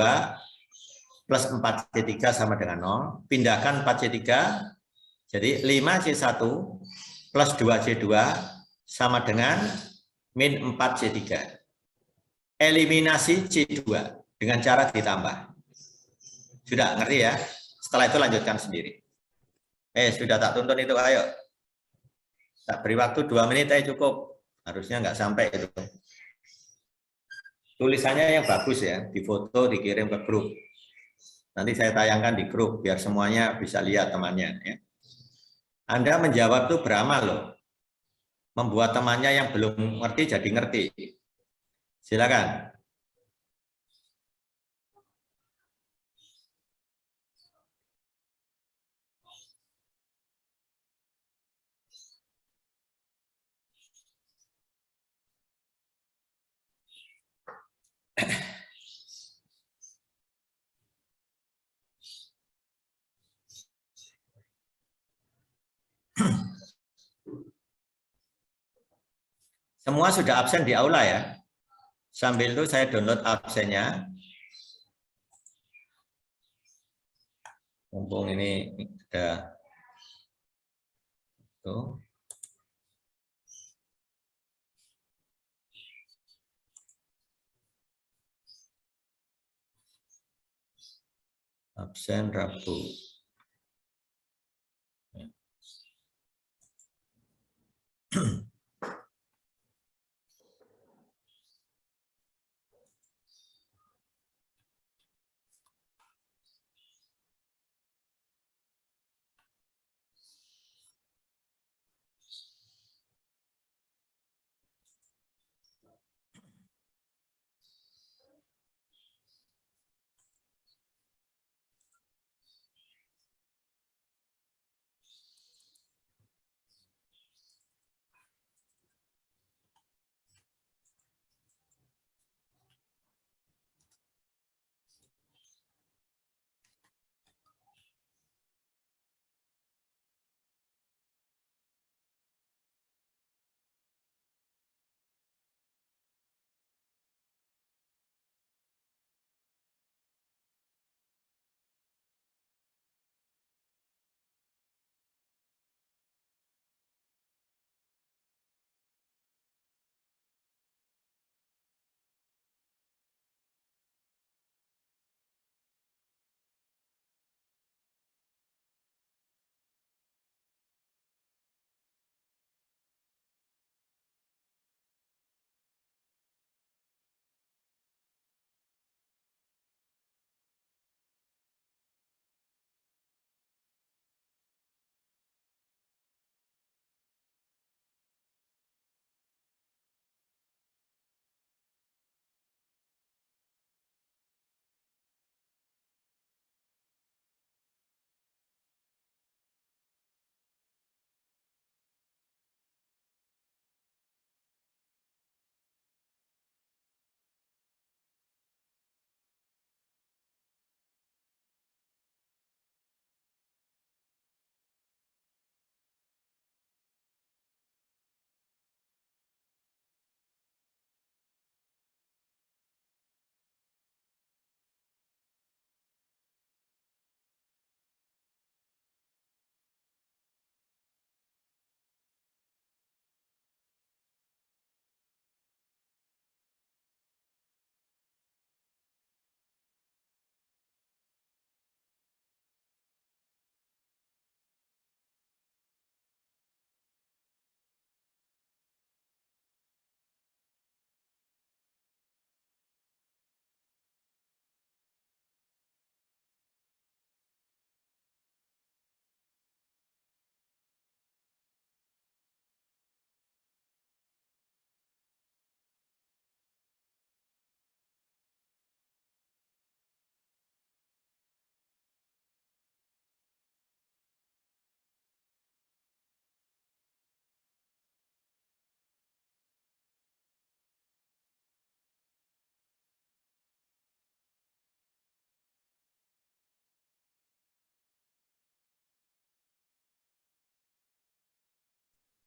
S1: plus 4C3 sama dengan 0. Pindahkan 4C3. Jadi 5C1 plus 2C2 sama dengan min 4C3. Eliminasi C2 dengan cara ditambah. Sudah ngerti ya? Setelah itu lanjutkan sendiri. Sudah tak tuntun itu, ayo. Tak beri waktu 2 menit aja cukup. Harusnya nggak sampai itu. Tulisannya yang bagus ya, difoto, dikirim ke grup. Nanti saya tayangkan di grup biar semuanya bisa lihat temannya. Ya. Anda menjawab itu beramal loh. Membuat temannya yang belum ngerti jadi ngerti. Silakan. Semua sudah absen di aula ya. Sambil itu saya download absennya. Mumpung ini ada tuh. Absen Rabu.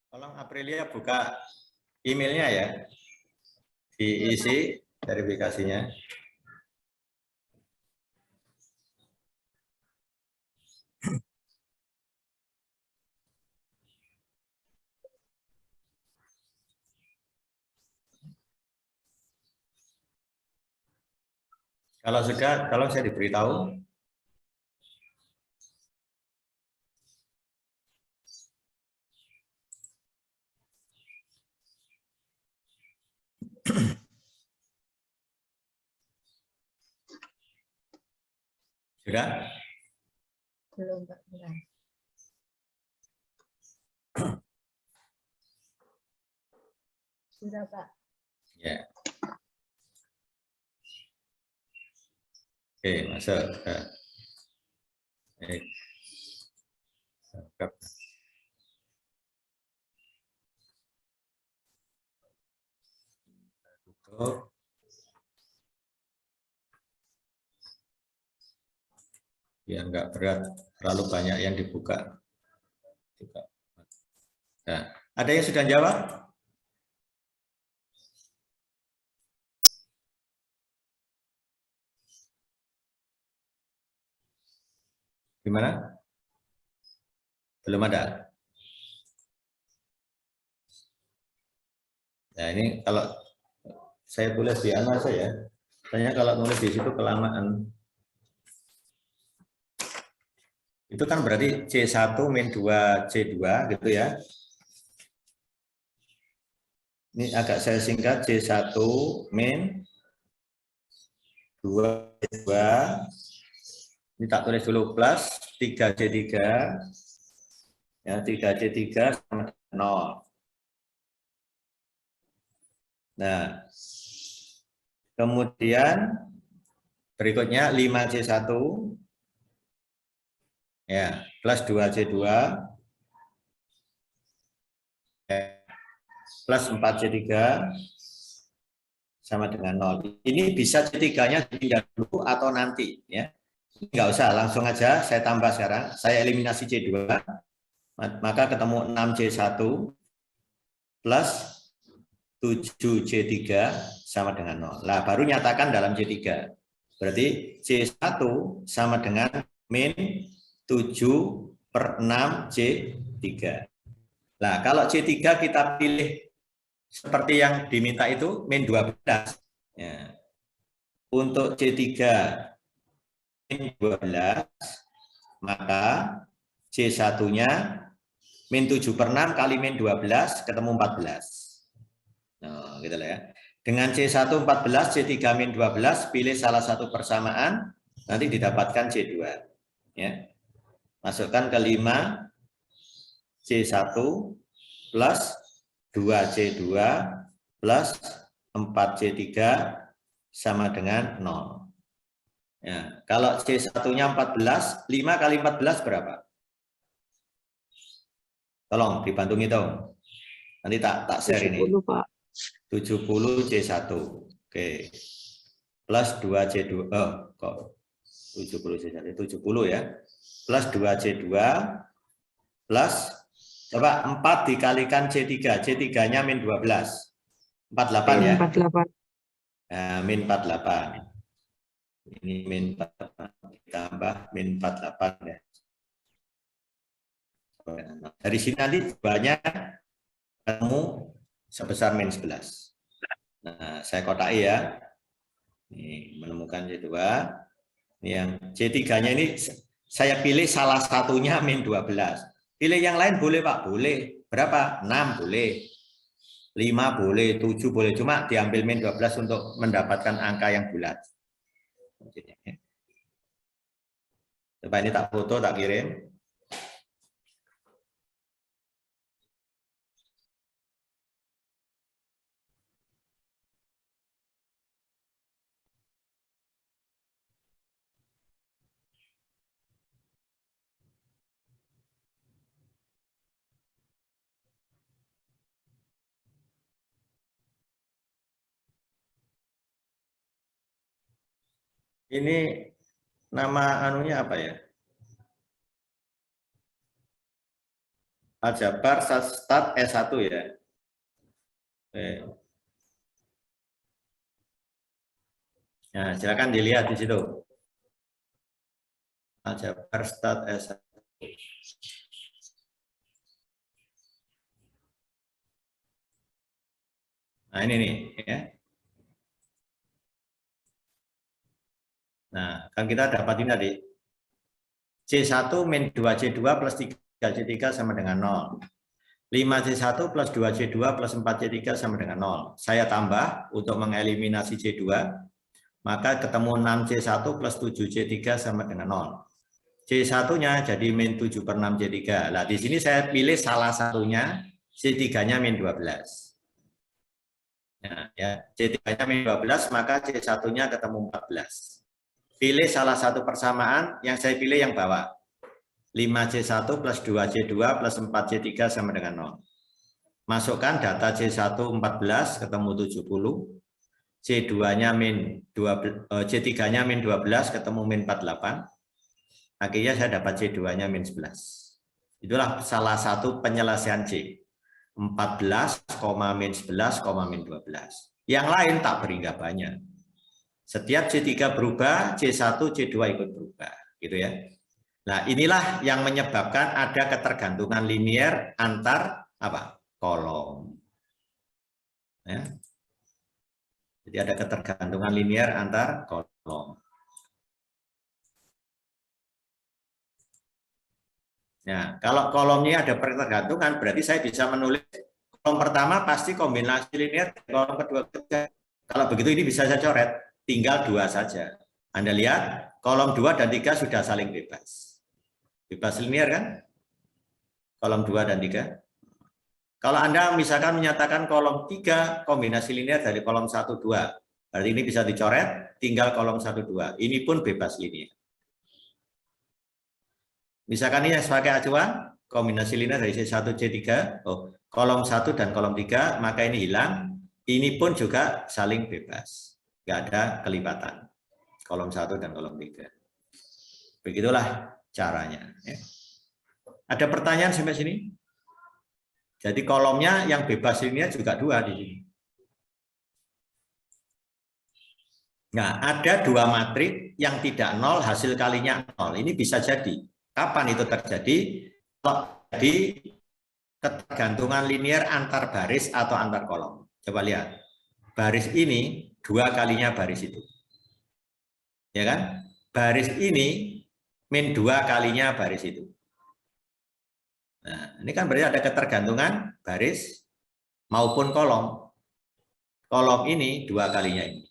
S1: Tolong Aprilia buka emailnya ya, diisi verifikasinya. Kalau sudah, tolong saya diberitahu. Sudah?
S3: Belum, Pak. Bentar. Sudah, Pak.
S1: Ya. Oke, masuk. Baik. Cakep. Tutup. Biar nggak berat, terlalu banyak yang dibuka. Nah, ada yang sudah jawab? Gimana? Belum ada. Nah, ini kalau saya tulis di Anasa ya, saya kalau nulis di situ kelamaan. Itu kan berarti C1 min 2 C2 gitu ya. Ini agak saya singkat C1 min 2 C2. Ini tak tulis dulu plus 3C3. Ya, 3C3 sama 0. Nah, kemudian berikutnya 5C1 ya, plus 2C2 ya, plus 4C3 sama dengan 0. Ini bisa C3-nya dipindah dulu atau nanti ya. Enggak usah, langsung aja saya tambah sekarang. Saya eliminasi C2, maka ketemu 6C1 plus 7C3 sama dengan 0. Nah, baru nyatakan dalam C3. Berarti C1 sama dengan min 7/6C3. Nah, kalau C3 kita pilih seperti yang diminta itu min 12. Ya. Untuk C3 min 12, maka C1-nya min 7/6 kali min 12 ketemu 14. Nah, gitu lah ya. Dengan C1 14, C3 min 12, pilih salah satu persamaan, nanti didapatkan C2. Ya. Masukkan ke 5 C1 plus 2C2 plus 4C3 sama dengan 0. Ya, kalau C1-nya 14, 5 kali 14 berapa? Tolong dibantu ngitung. Nanti tak share ini.
S2: 70, Pak.
S1: 70C1. Oke. Plus 2C2. Oh, kok 70C1. 70 ya. Plus 2C2 plus coba 4 dikalikan C3. C3-nya min 12. 48 ya.
S2: 48.
S1: Nah, min 48. Ini min 48 ditambah min 48 ya. Dari sini nanti banyak ketemu sebesar min 11. Nah, saya kotai ya. Ini menemukan C2. Ini yang C3-nya ini saya pilih salah satunya min 12. Pilih yang lain boleh Pak? Boleh. Berapa? 6 boleh. 5 boleh, 7 boleh. Cuma diambil min 12 untuk mendapatkan angka yang bulat. Coba ini tak foto, tak kirim. Ini nama anunya apa ya? Aljabar Start S1 ya. Oke. Nah, silakan dilihat di situ. Aljabar Start S1. Nah, ini nih ya. Nah, kan kita dapat ini tadi. C1 min 2C2 plus 3C3 sama dengan 0. 5C1 plus 2C2 plus 4C3 sama dengan 0. Saya tambah untuk mengeliminasi C2, maka ketemu 6C1 plus 7C3 sama dengan 0. C1-nya jadi min 7 per 6C3. Nah, di sini saya pilih salah satunya, C3-nya min 12. Nah, ya, C3-nya min 12, maka C1-nya ketemu 14. Pilih salah satu persamaan, yang saya pilih yang bawah. 5C1 plus 2C2 plus 4C3 sama dengan 0. Masukkan data C1 14 ketemu 70. C2-nya min 12, C3-nya min 12 ketemu min 48. Akhirnya saya dapat C2-nya min 11. Itulah salah satu penyelesaian C. 14, min 11, min 12. Yang lain tak beri banyak. Setiap C3 berubah, C1, C2 ikut berubah, gitu ya. Nah, inilah yang menyebabkan ada ketergantungan linier antar apa? Kolom. Ya. Jadi ada ketergantungan linier antar kolom. Nah, kalau kolomnya ada ketergantungan, berarti saya bisa menulis kolom pertama pasti kombinasi linier, kolom kedua ketiga. Kalau begitu ini bisa saya coret. Tinggal 2 saja. Anda lihat, kolom 2 dan 3 sudah saling bebas. Bebas linier kan? Kolom 2 dan 3. Kalau Anda misalkan menyatakan kolom 3 kombinasi linier dari kolom 1, 2. Berarti ini bisa dicoret, tinggal kolom 1, 2. Ini pun bebas linier. Misalkan ini yang sebagai acuan, kombinasi linier dari C1, C3. Oh, kolom 1 dan kolom 3, maka ini hilang. Ini pun juga saling bebas. Nggak ada kelipatan kolom 1 dan kolom 3. Begitulah caranya. Ada pertanyaan sampai sini? Jadi kolomnya yang bebas ini juga 2 di sini. Nah, ada 2 matrik yang tidak 0, hasil kalinya 0. Ini bisa jadi. Kapan itu terjadi? Kalau jadi ketergantungan linier antar baris atau antar kolom. Coba lihat. Baris ini 2 kalinya baris itu. Ya kan? Baris ini min 2 kalinya baris itu. Nah, ini kan berarti ada ketergantungan baris maupun kolom. Kolom ini 2 kalinya ini.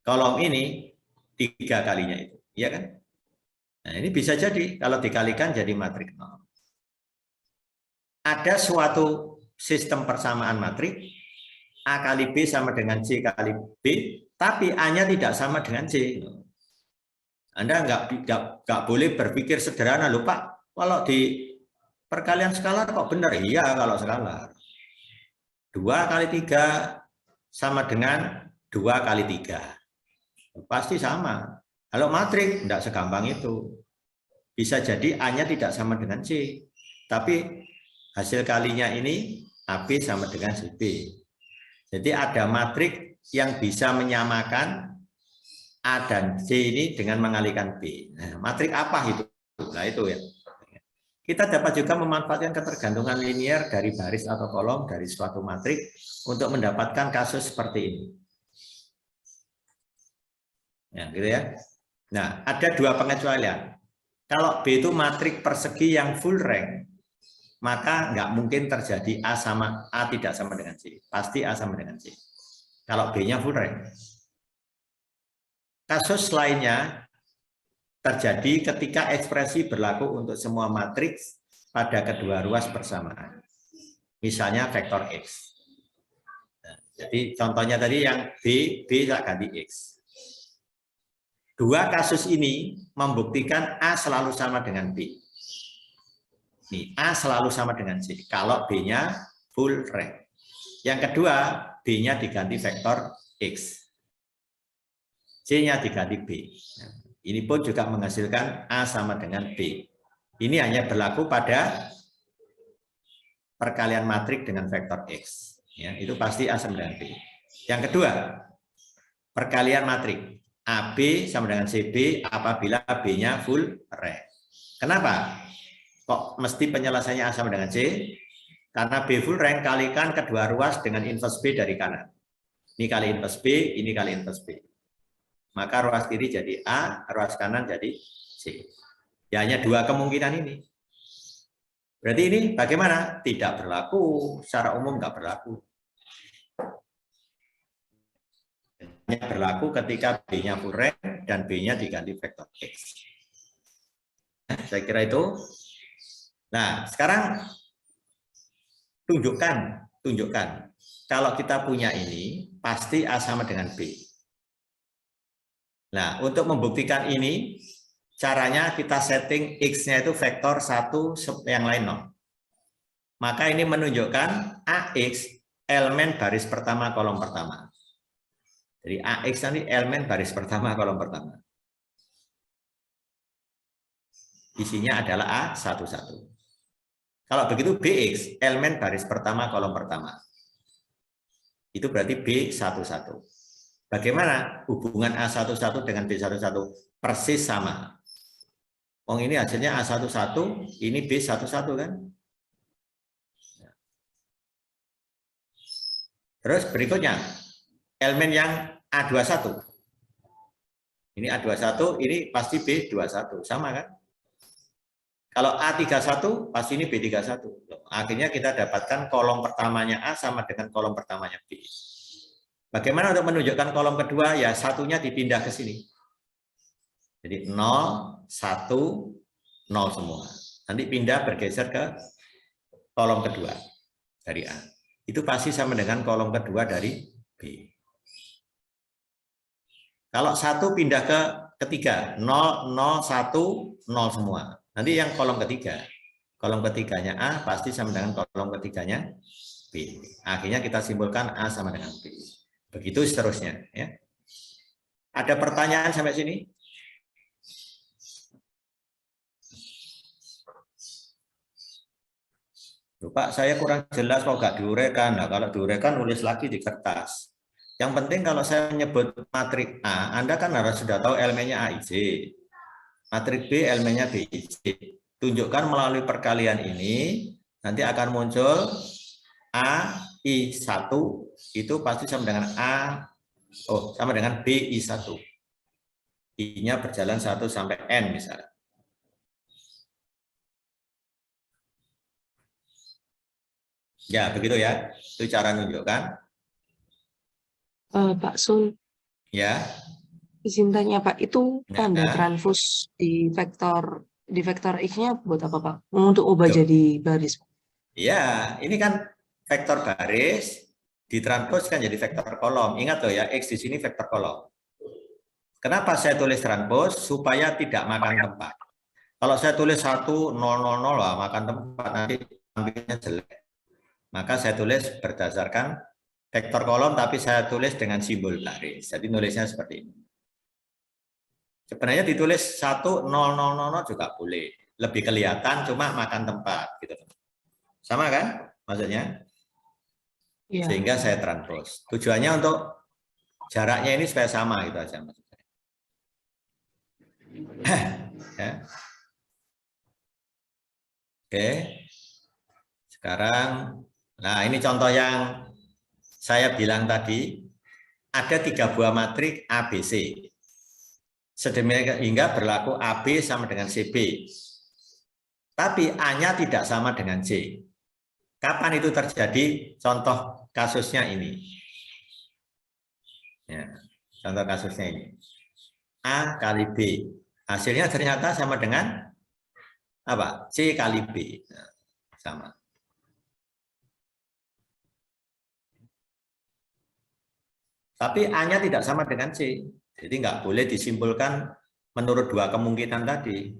S1: Kolom ini 3 kalinya itu. Ya kan? Nah, ini bisa jadi kalau dikalikan jadi matrik 0. Ada suatu sistem persamaan matrik A kali B sama dengan C kali B, tapi A-nya tidak sama dengan C. Anda nggak boleh berpikir sederhana, loh Pak, kalau di perkalian skalar kok benar? Iya, kalau skalar. 2 kali 3 sama dengan 2 kali 3. Pasti sama. Kalau matrik, tidak segampang itu. Bisa jadi A-nya tidak sama dengan C, tapi hasil kalinya ini AB sama dengan CB. Jadi ada matrik yang bisa menyamakan A dan C ini dengan mengalikan B. Nah, matrik apa itu? Nah, itu ya. Kita dapat juga memanfaatkan ketergantungan linier dari baris atau kolom dari suatu matrik untuk mendapatkan kasus seperti ini. Ya, gitu ya. Nah, ada 2 pengecualian. Kalau B itu matrik persegi yang full rank, maka nggak mungkin terjadi A tidak sama dengan C. Pasti A sama dengan C. Kalau B-nya full rank. Kasus lainnya terjadi ketika ekspresi berlaku untuk semua matriks pada kedua ruas bersamaan. Misalnya vektor X. Nah, jadi contohnya tadi yang B tak ganti X. 2 kasus ini membuktikan A selalu sama dengan B. Nih, A selalu sama dengan C. Kalau B-nya full rank. Yang kedua, B-nya diganti vektor X. C-nya diganti B. Nah, ini pun juga menghasilkan A sama dengan B. Ini hanya berlaku pada perkalian matrik dengan vektor X. Ya, itu pasti A sama dengan B. Yang kedua, perkalian matrik AB sama dengan CB apabila B-nya full rank. Kenapa? Kok mesti penyelesaiannya A sama dengan C? Karena B full rank kalikan kedua ruas dengan inverse B dari kanan. Ini kali inverse B, ini kali inverse B. Maka ruas kiri jadi A, ruas kanan jadi C. Ya, hanya dua kemungkinan ini. Berarti ini bagaimana? Tidak berlaku, secara umum nggak berlaku. Hanya berlaku ketika B-nya full rank dan B-nya diganti vektor X. Saya kira itu. Nah, sekarang tunjukkan. Kalau kita punya ini, pasti A sama dengan B. Nah, untuk membuktikan ini, caranya kita setting X-nya itu vektor 1 yang lain 0. Maka ini menunjukkan AX elemen baris pertama kolom pertama. Jadi AX nanti elemen baris pertama kolom pertama. Isinya adalah A11. Kalau begitu BX elemen baris pertama kolom pertama. Itu berarti B11. Bagaimana hubungan A11 dengan B11? Persis sama. Oh, ini hasilnya A11, ini B11 kan? Terus berikutnya, elemen yang A21. Ini A21, ini pasti B21, sama kan? Kalau A31, pasti ini B31. Akhirnya kita dapatkan kolom pertamanya A sama dengan kolom pertamanya B. Bagaimana untuk menunjukkan kolom kedua? Ya, satunya dipindah ke sini. Jadi 0, 1, 0 semua. Nanti pindah bergeser ke kolom kedua dari A. Itu pasti sama dengan kolom kedua dari B. Kalau 1 pindah ke ketiga, 0, 0, 1, 0 semua. Nanti yang kolom ketiganya A pasti sama dengan kolom ketiganya B. Akhirnya kita simpulkan A sama dengan B. Begitu seterusnya. Ya. Ada pertanyaan sampai sini? Pak, saya kurang jelas kok nggak diuraikan. Nah, kalau diuraikan nulis lagi di kertas. Yang penting kalau saya menyebut matrik A, Anda kan harus sudah tahu elemennya AIJ. Matrik B elemennya BIJ. Tunjukkan melalui perkalian ini, nanti akan muncul AI1 itu pasti sama dengan sama dengan BI1. I-nya berjalan 1 sampai N misalnya. Ya, begitu ya. Itu cara menunjukkan.
S2: Pak Sun,
S1: Ya.
S2: izin tanya Pak, itu tanda
S1: Ya.
S2: transpose di vektor X-nya buat apa Pak? Untuk ubah
S1: Tuh.
S2: jadi baris.
S1: Ya, ini kan vektor baris ditranspos kan jadi vektor kolom. Ingat loh ya, X di sini vektor kolom. Kenapa saya tulis transpos? Supaya tidak makan tempat. Kalau saya tulis 1, 0, 0, 0, lah, makan tempat, nanti tampilnya jelek. Maka saya tulis berdasarkan vektor kolom, tapi saya tulis dengan simbol baris. Jadi nulisnya seperti ini. Sebenarnya ditulis 1, 0, 0, 0 juga boleh. Lebih kelihatan, cuma makan tempat. Gitu. Sama kan maksudnya?
S2: Ya.
S1: Sehingga saya transpose. Tujuannya untuk jaraknya ini supaya sama gitu aja maksudnya. Ya. Oke. Sekarang, nah ini contoh yang saya bilang tadi, ada 3 buah matrik ABC. Sedemikian hingga berlaku AB sama dengan CB. Tapi A-nya tidak sama dengan C. Kapan itu terjadi? Contoh kasusnya ini. Ya, contoh kasusnya ini. A kali B. Hasilnya ternyata sama dengan apa? C kali B. Nah, sama. Tapi A-nya tidak sama dengan C. Jadi nggak boleh disimpulkan menurut 2 kemungkinan tadi.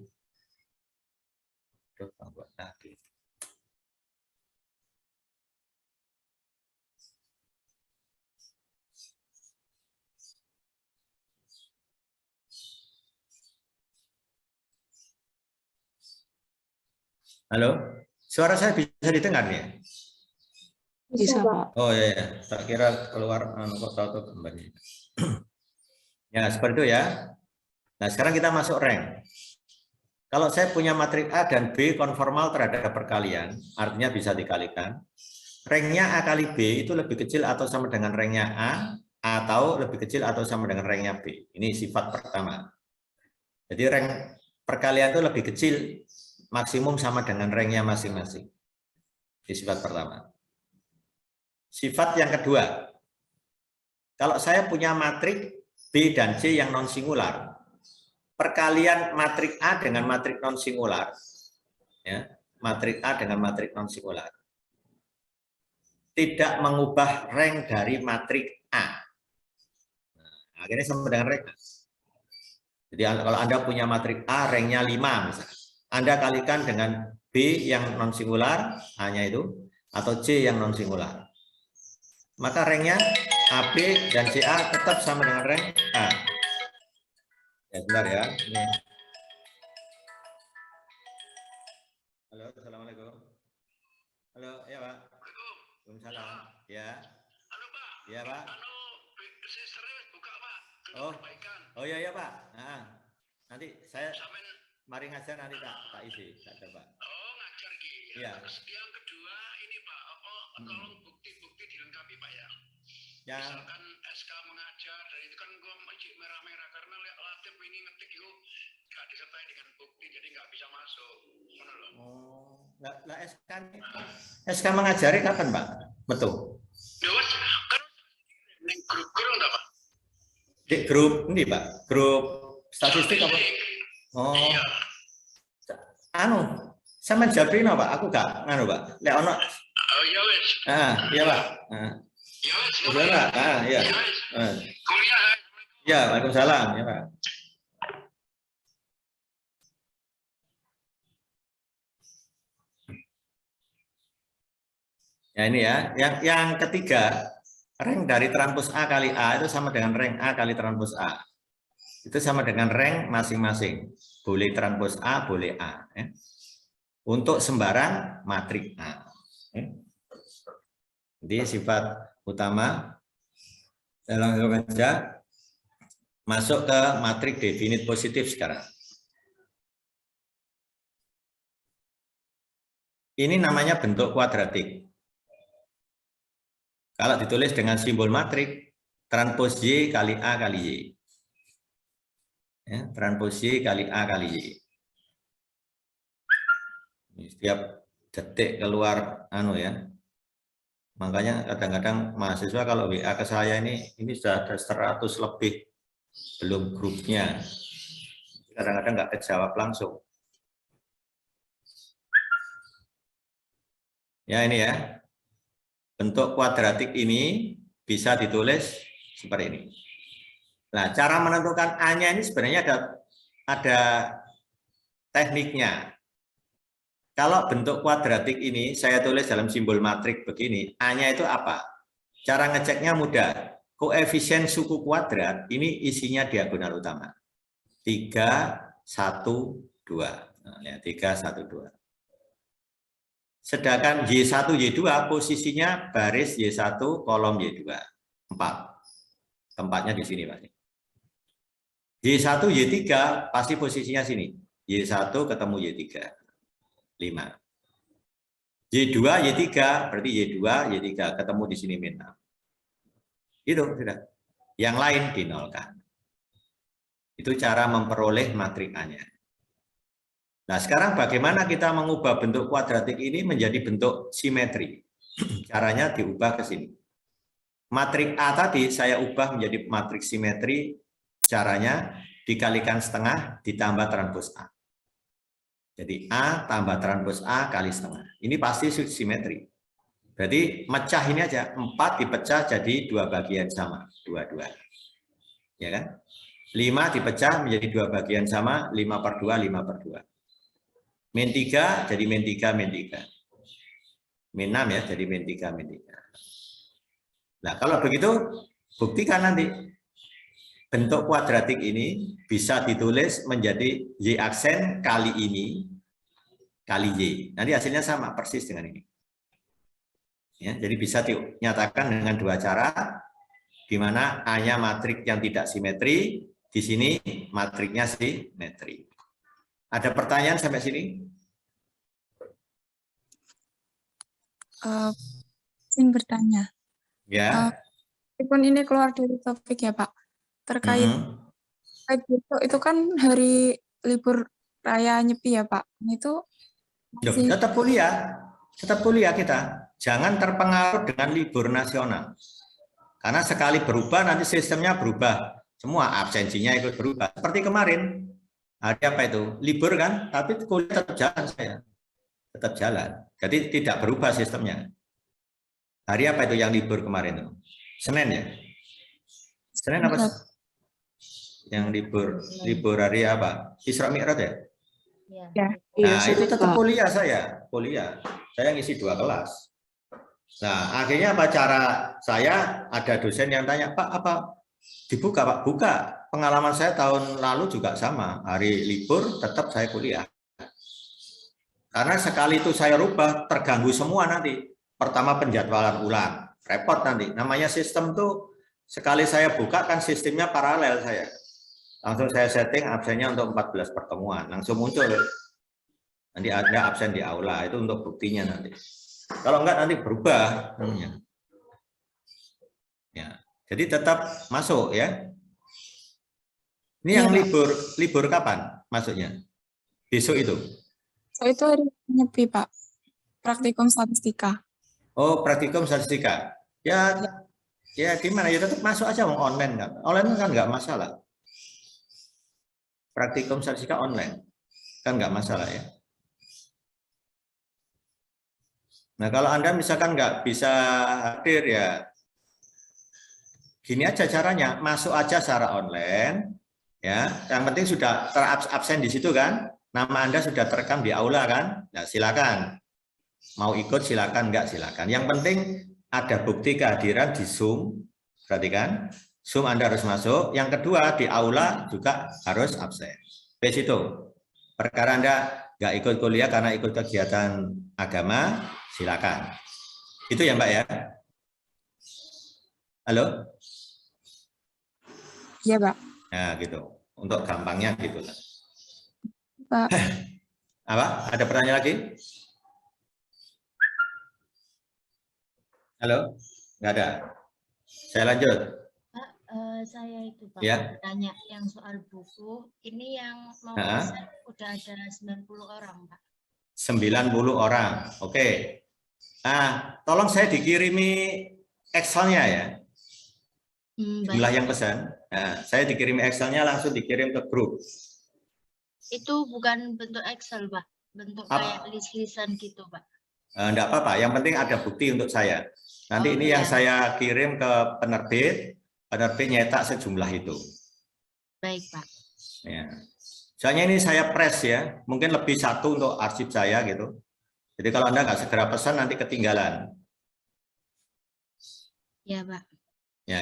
S1: Halo? Suara saya bisa didengar ya?
S2: Bisa, Pak.
S1: Oh iya, tak kira keluar kok tahu kembali. Ya, seperti itu ya. Nah, sekarang kita masuk rank. Kalau saya punya matriks A dan B konformal terhadap perkalian, artinya bisa dikalikan. Ranknya A kali B itu lebih kecil atau sama dengan ranknya A, atau lebih kecil atau sama dengan ranknya B. Ini sifat pertama. Jadi rank perkalian itu lebih kecil, maksimum sama dengan ranknya masing-masing. Ini sifat pertama. Sifat yang kedua, kalau saya punya matriks B dan C yang non-singular, perkalian matriks A dengan matriks non-singular, ya, matriks A dengan matriks non-singular, tidak mengubah rank dari matriks A. Nah, akhirnya sama dengan rank A. Jadi kalau Anda punya matriks A, ranknya 5 misalnya, Anda kalikan dengan B yang non-singular, A-nya itu, atau C yang non-singular. Maka ranknya AB dan CA tetap sama dengan rank A. Ya, bentar ya. Ini. Halo, assalamualaikum. Halo, ya Pak. Waalaikumsalam. Ya.
S4: Halo Pak.
S1: Ya Pak.
S4: Buka Pak.
S1: Oh ya ya Pak. Nah, nanti saya mari ngajar nanti tak isi, tak coba.
S4: Oh ngajar gitu.
S1: Ya.
S4: Terus yang kedua ini Pak, tolong bukti-bukti dilengkapi Pak ya.
S1: Ya.
S4: Misalkan SK mengajar dan itu kan gua masih merah-merah karena Latif ini ngetik itu nggak disertai dengan bukti jadi nggak bisa masuk. Mana loh?
S1: Oh, lah SK mengajari kapan Pak? Betul.
S4: Dewas kan neng grup enggak Pak?
S1: Di grup ini Pak, grup statistik apa? Oh.
S4: Iya.
S1: Anu, sama Japrino Pak, aku gak anu Pak. Lek ono.
S4: Oh iya wes.
S1: Iya Pak.
S4: Iya wes.
S1: Iya Pak. Iya.
S4: Kuliah.
S1: Ya, Waalaikumsalam ya Pak. Ya ini ya, yang ketiga, rank dari transpos A kali A itu sama dengan rank A kali transpos A. Itu sama dengan rank masing-masing. Boleh transpos A, boleh A. Ya. Untuk sembarang matriks A. Ya. Jadi sifat utama, saya langsung aja masuk ke matriks definit positif sekarang. Ini namanya bentuk kuadratik. Kalau ditulis dengan simbol matrik, transpos Y kali A kali Y. Ya, transpos Y kali A kali Y. Setiap detik keluar anu ya. Makanya kadang-kadang mahasiswa kalau WA ke saya ini sudah ada 100 lebih, belum grupnya. Kadang-kadang nggak kejawab langsung. Ya ini ya. Bentuk kuadratik ini bisa ditulis seperti ini. Nah, cara menentukan A-nya ini sebenarnya ada tekniknya. Kalau bentuk kuadratik ini saya tulis dalam simbol matrik begini, A-nya itu apa? Cara ngeceknya mudah. Koefisien suku kuadrat ini isinya diagonal utama. 3, 1, 2. Nah, ya, 3, 1, 2. Sedangkan Y1, Y2 posisinya baris Y1, kolom Y2. 4. Tempatnya di sini pasti. Y1, Y3 pasti posisinya sini. Y1 ketemu Y3. 5. Y2, Y3 berarti Y2, Y3 ketemu di sini min 6. Itu sudah. Yang lain dinolkan. Itu cara memperoleh matriks A-nya. Nah, sekarang bagaimana kita mengubah bentuk kuadratik ini menjadi bentuk simetri? Caranya diubah ke sini. Matriks A tadi saya ubah menjadi matriks simetri, caranya dikalikan setengah ditambah transpos A. Jadi A tambah transpos A kali setengah. Ini pasti simetri. Berarti mecah ini aja, 4 dipecah jadi 2 bagian sama, 2. Ya kan? 5 dipecah menjadi 2 bagian sama, 5/2, 5/2. Min 3 jadi min 3, min 3. Min 6 ya, jadi min 3, min 3. Nah, kalau begitu, buktikan nanti. Bentuk kuadratik ini bisa ditulis menjadi Y aksen kali ini, kali Y. Nanti hasilnya sama persis dengan ini. Ya, jadi bisa dinyatakan dengan dua cara, di mana A-nya matrik yang tidak simetri, di sini matriknya simetri. Ada pertanyaan sampai sini?
S5: Ingin bertanya.
S1: Ya.
S5: Meskipun ini keluar dari topik ya Pak, terkait besok itu kan hari libur raya Nyepi ya Pak. Itu
S1: Loh, tetap kuliah kita. Jangan terpengaruh dengan libur nasional. Karena sekali berubah nanti sistemnya berubah. Semua absensinya ikut berubah. Seperti kemarin. Hari apa itu? Libur kan? Tapi kuliah tetap jalan saya. Tetap jalan. Jadi tidak berubah sistemnya. Hari apa itu yang libur kemarin? Senin ya? Senin apa? Yang libur hari apa? Isra Mi'raj ya?
S3: Ya.
S1: Nah, itu tetap kuliah saya. Kuliah. Saya ngisi 2 kelas. Nah, akhirnya apa cara saya, ada dosen yang tanya, Pak, apa dibuka Pak? Buka. Pengalaman saya tahun lalu juga sama. Hari libur tetap saya kuliah. Karena sekali itu saya rubah, terganggu semua nanti. Pertama penjadwalan ulang. Repot nanti. Namanya sistem tuh, sekali saya buka kan sistemnya paralel saya. Langsung saya setting absennya untuk 14 pertemuan. Langsung muncul. Nanti ada absen di aula. Itu untuk buktinya nanti. Kalau enggak nanti berubah namanya. Ya, jadi tetap masuk ya. Ini yang libur kapan masuknya? Besok itu.
S5: So, itu hari Nyepi Pak. Praktikum statistika.
S1: Oh, praktikum statistika. Ya gimana ya, tetap masuk aja online kan. Online kan nggak masalah. Praktikum statistika online kan nggak masalah ya. Nah, kalau Anda misalkan nggak bisa hadir ya, gini aja caranya, masuk aja secara online, ya. Yang penting sudah terabsen di situ kan, nama Anda sudah terekam di aula kan, nah silakan. Mau ikut silakan, nggak silakan. Yang penting ada bukti kehadiran di Zoom, berarti kan, Zoom Anda harus masuk. Yang kedua di aula juga harus absen. Di situ. Perkara Anda nggak ikut kuliah karena ikut kegiatan agama, silakan. Itu ya Mbak ya. Halo?
S5: Iya Pak.
S1: Nah gitu. Untuk gampangnya gitu.
S5: Pak.
S1: Apa? Ada pertanyaan lagi? Halo? Nggak ada. Saya lanjut.
S3: Pak, saya itu Pak
S1: Ya.
S3: tanya yang soal buku. Ini yang mau pesan udah ada 90 orang Pak. 90
S1: orang. Oke. Nah, tolong saya dikirimi Excel-nya ya. Jumlah yang pesan. Nah, saya dikirimi Excel-nya langsung dikirim ke grup.
S3: Itu bukan bentuk Excel, Pak. Bentuk kayak list-listan gitu, Pak.
S1: Enggak apa-apa, yang penting ada bukti untuk saya. Nanti ini yang saya kirim ke penerbit nyetak sejumlah itu.
S3: Baik, Pak.
S1: Ya. Soalnya ini saya press ya, mungkin lebih satu untuk arsip saya gitu. Jadi kalau Anda nggak segera pesan nanti ketinggalan.
S3: Ya, Pak.
S1: Ya.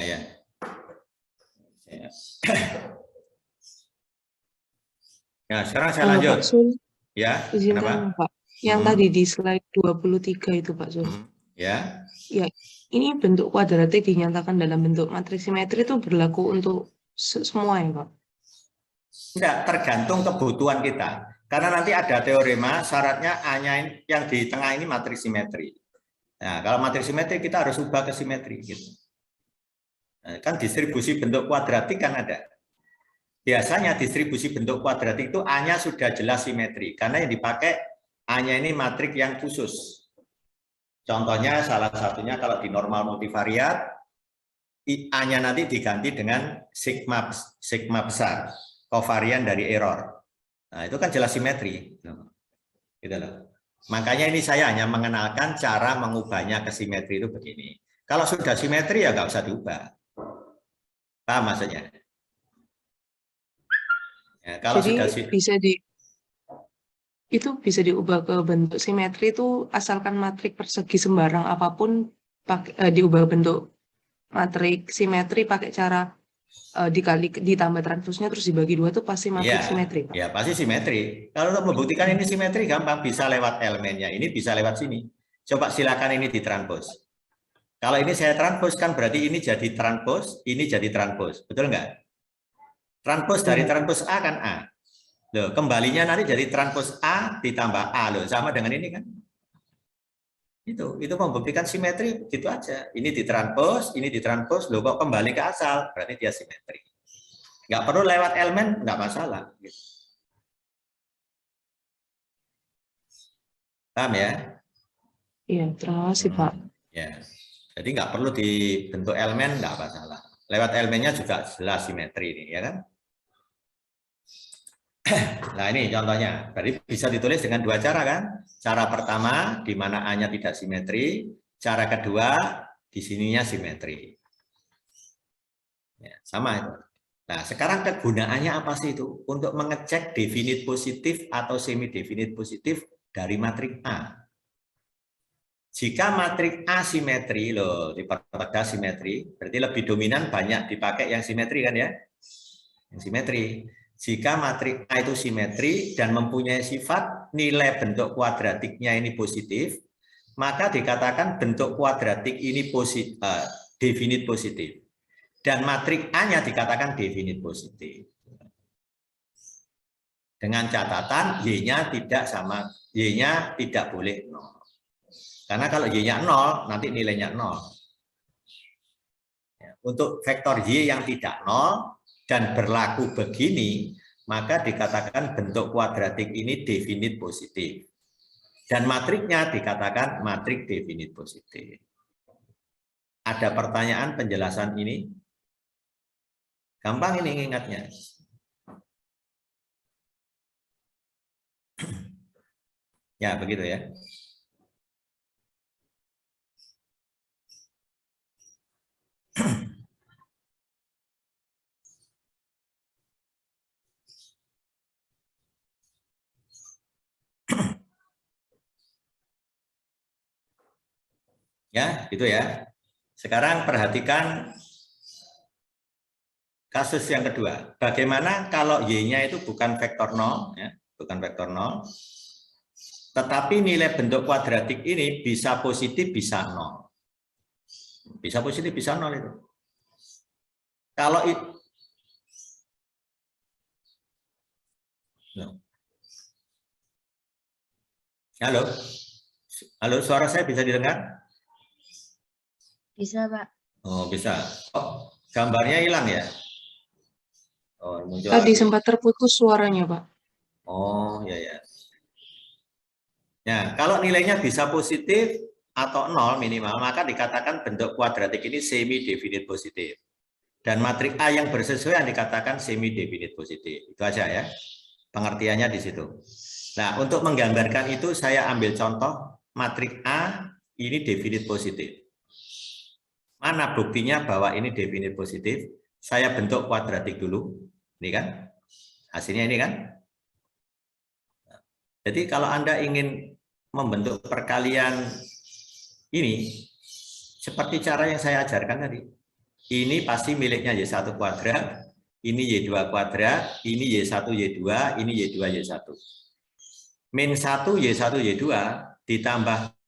S1: Ya, sekarang saya lanjut.
S2: Pak Sul,
S1: Ya,
S2: izinkan Pak. Yang tadi di slide 23 itu Pak Sul.
S1: Ya.
S2: Ya, ini bentuk kuadratik dinyatakan dalam bentuk matriks simetri itu berlaku untuk semua ya Pak?
S1: Tidak, tergantung kebutuhan kita. Karena nanti ada teorema, syaratnya A-nya yang di tengah ini matriks simetri. Nah, kalau matriks simetri kita harus ubah ke simetri. Gitu. Nah, kan distribusi bentuk kuadratik kan ada. Biasanya distribusi bentuk kuadratik itu A-nya sudah jelas simetri. Karena yang dipakai A-nya ini matriks yang khusus. Contohnya salah satunya kalau di normal multivariat, A-nya nanti diganti dengan sigma besar, kovarian dari error. Nah, itu kan jelas simetri. Gitu loh. Makanya ini saya hanya mengenalkan cara mengubahnya ke simetri itu begini. Kalau sudah simetri ya nggak usah diubah. Paham maksudnya? Ya, kalau
S2: jadi
S1: sudah
S2: itu bisa diubah ke bentuk simetri itu asalkan matriks persegi sembarang apapun diubah bentuk matriks simetri pakai cara ditambah transfusnya terus dibagi 2 tuh pasti matrik simetri, Pak.
S1: Ya, pasti simetri. Kalau untuk membuktikan ini simetri gampang, bisa lewat elemennya. Ini bisa lewat sini. Coba silakan ini ditranspos. Kalau ini saya transpos kan berarti ini jadi transpos, ini jadi transpos. Betul nggak? Transpos dari transpos A kan A. Loh, kembalinya nanti jadi transpos A ditambah A. Loh, sama dengan ini kan? Itu membuktikan simetri gitu aja. Ini ditranspos, loh kok kembali ke asal, berarti dia simetri. Nggak perlu lewat elemen, nggak masalah. Gitu. Paham ya?
S2: Iya, terima kasih Pak.
S1: Ya, jadi nggak perlu dibentuk elemen, nggak masalah. Lewat elemennya juga jelas simetri ini, ya kan? Nah ini contohnya, berarti bisa ditulis dengan 2 cara kan? Cara pertama di mana A-nya tidak simetri, cara kedua di sininya simetri. Ya, sama itu. Nah sekarang kegunaannya apa sih itu? Untuk mengecek definite positif atau semi definite positif dari matrik A. Jika matrik A simetri, loh dipertegas simetri, berarti lebih dominan banyak dipakai yang simetri kan ya? Yang simetri. Jika matrik A itu simetri dan mempunyai sifat nilai bentuk kuadratiknya ini positif, maka dikatakan bentuk kuadratik ini positif, definite positif. Dan matrik A-nya dikatakan definite positif. Dengan catatan Y-nya tidak sama, Y-nya tidak boleh 0. Karena kalau Y-nya 0, nanti nilainya 0. Untuk vektor Y yang tidak 0, dan berlaku begini, maka dikatakan bentuk kuadratik ini definite positif. Dan matriknya dikatakan matrik definite positif. Ada pertanyaan penjelasan ini? Gampang ini ingatnya. Ya, begitu ya. Ya, gitu ya. Sekarang perhatikan kasus yang kedua. Bagaimana kalau Y-nya itu bukan vektor 0, ya, bukan vektor 0, tetapi nilai bentuk kuadratik ini bisa positif, bisa 0. Bisa positif, bisa 0 itu. Kalau itu Halo? Halo, suara saya bisa didengar?
S3: Bisa, Pak.
S1: Oh, bisa. Oh, gambarnya hilang ya? Oh, muncul
S2: Tadi
S1: lagi.
S2: sempat terputus suaranya, Pak.
S1: Oh, ya ya. Nah, kalau nilainya bisa positif atau 0 minimal, maka dikatakan bentuk kuadratik ini semi definite positif. Dan matrik A yang bersesuaian dikatakan semi definite positif. Itu aja ya. Pengertiannya di situ. Nah, untuk menggambarkan itu saya ambil contoh matrik A ini definite positif. Mana buktinya bahwa ini definite positif? Saya bentuk kuadratik dulu. Ini kan? Hasilnya ini kan? Jadi kalau Anda ingin membentuk perkalian ini, seperti cara yang saya ajarkan tadi. Ini pasti miliknya Y1 kuadrat, ini Y2 kuadrat, ini Y1 Y2, ini Y2 Y1. Min 1 Y1 Y2 ditambah